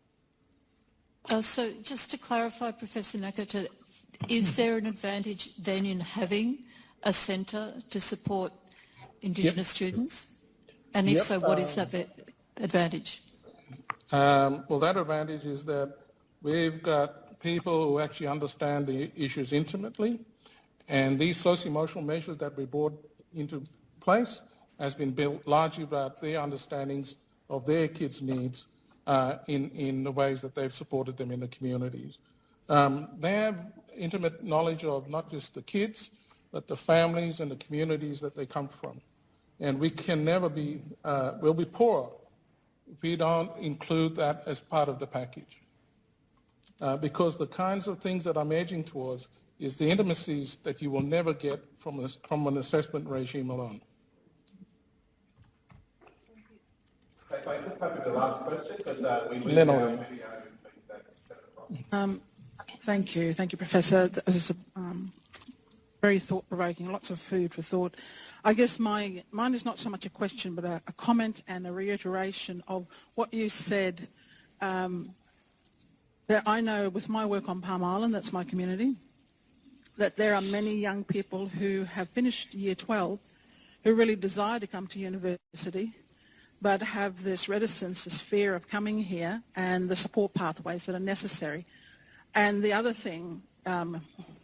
So just to clarify, Professor Nakata, is there an advantage then in having a centre to support Indigenous students? And if so, what is that advantage? Well, that advantage is that we've got people who actually understand the issues intimately, and these socio-emotional measures that we brought into place has been built largely about their understandings of their kids' needs in the ways that they've supported them in the communities. They have intimate knowledge of not just the kids, but the families and the communities that they come from. And we can never be, we'll be poor if we don't include that as part of the package. Because the kinds of things that I'm edging towards is the intimacies that you will never get from an assessment regime alone. The last question, because Thank you, Professor. This is very thought-provoking, lots of food for thought. I guess mine is not so much a question, but a comment and a reiteration of what you said. That I know with my work on Palm Island, that's my community, that there are many young people who have finished Year 12 who really desire to come to university, but have this reticence, this fear of coming here and the support pathways that are necessary. And the other thing,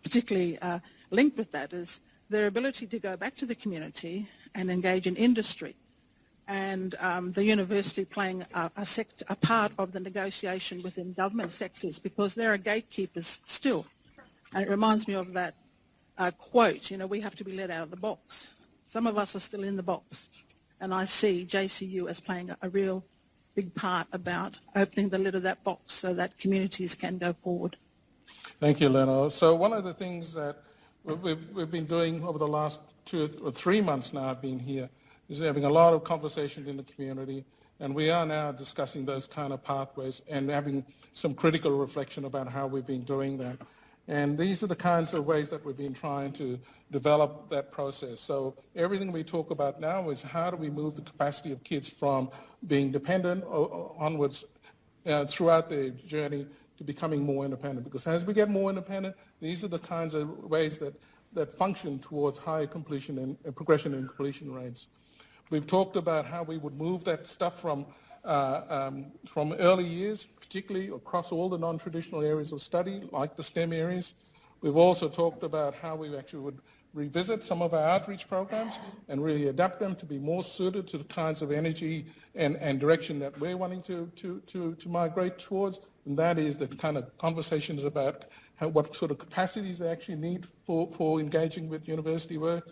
particularly linked with that, is their ability to go back to the community and engage in industry. And the university playing a part of the negotiation within government sectors, because there are gatekeepers still. And it reminds me of that quote, we have to be let out of the box. Some of us are still in the box. And I see JCU as playing a real big part about opening the lid of that box so that communities can go forward. Thank you, Leno. So one of the things that we've been doing over the last 2 or 3 months now I've been here is having a lot of conversations in the community, and we are now discussing those kind of pathways and having some critical reflection about how we've been doing that. And these are the kinds of ways that we've been trying to develop that process. So everything we talk about now is how do we move the capacity of kids from being dependent onwards throughout their journey to becoming more independent. Because as we get more independent, these are the kinds of ways that function towards higher completion and progression in completion rates. We've talked about how we would move that stuff from early years, particularly across all the non-traditional areas of study, like the STEM areas. We've also talked about how we actually would revisit some of our outreach programs and really adapt them to be more suited to the kinds of energy and direction that we're wanting to migrate towards. And that is the kind of conversations about what sort of capacities they actually need for engaging with university work.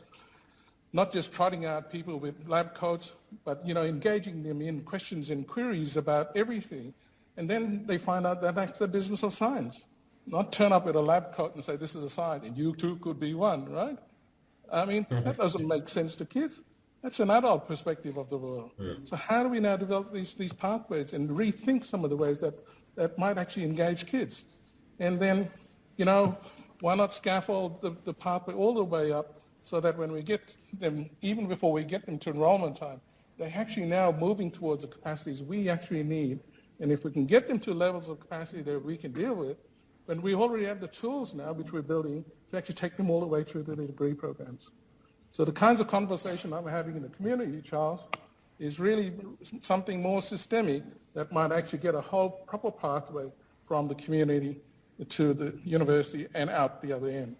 not just trotting out people with lab coats, but, engaging them in questions and queries about everything. And then they find out that that's the business of science. Not turn up with a lab coat and say, this is a science, and you too could be one, right? I mean, that doesn't make sense to kids. That's an adult perspective of the world. So how do we now develop these pathways and rethink some of the ways that might actually engage kids? And then, why not scaffold the pathway all the way up so that when we get them, even before we get them to enrollment time, they're actually now moving towards the capacities we actually need. And if we can get them to levels of capacity that we can deal with, then we already have the tools now, which we're building, to actually take them all the way through to the degree programs. So the kinds of conversation I'm having in the community, Charles, is really something more systemic that might actually get a whole proper pathway from the community to the university and out the other end.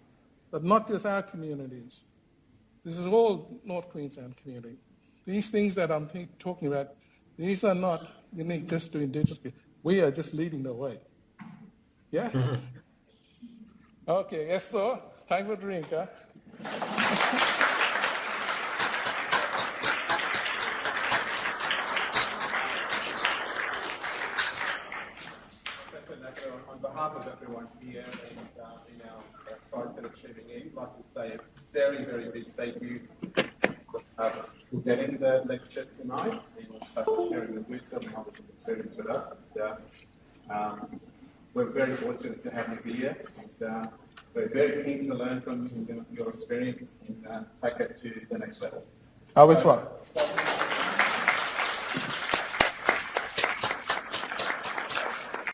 But not just our communities. This is all North Queensland community. These things that I'm talking about, these are not unique just to Indigenous people. We are just leading the way. Yeah? Okay, yes, sir. Time for a drink, huh? On behalf of everyone here and in our site that are tuning in, I'd like to say a very, very big thank you for getting the lecture tonight and for sharing the wisdom and knowledge and experience with us. We're very fortunate to have you here, and we're very keen to learn from your experience and take it to the next level. Always right.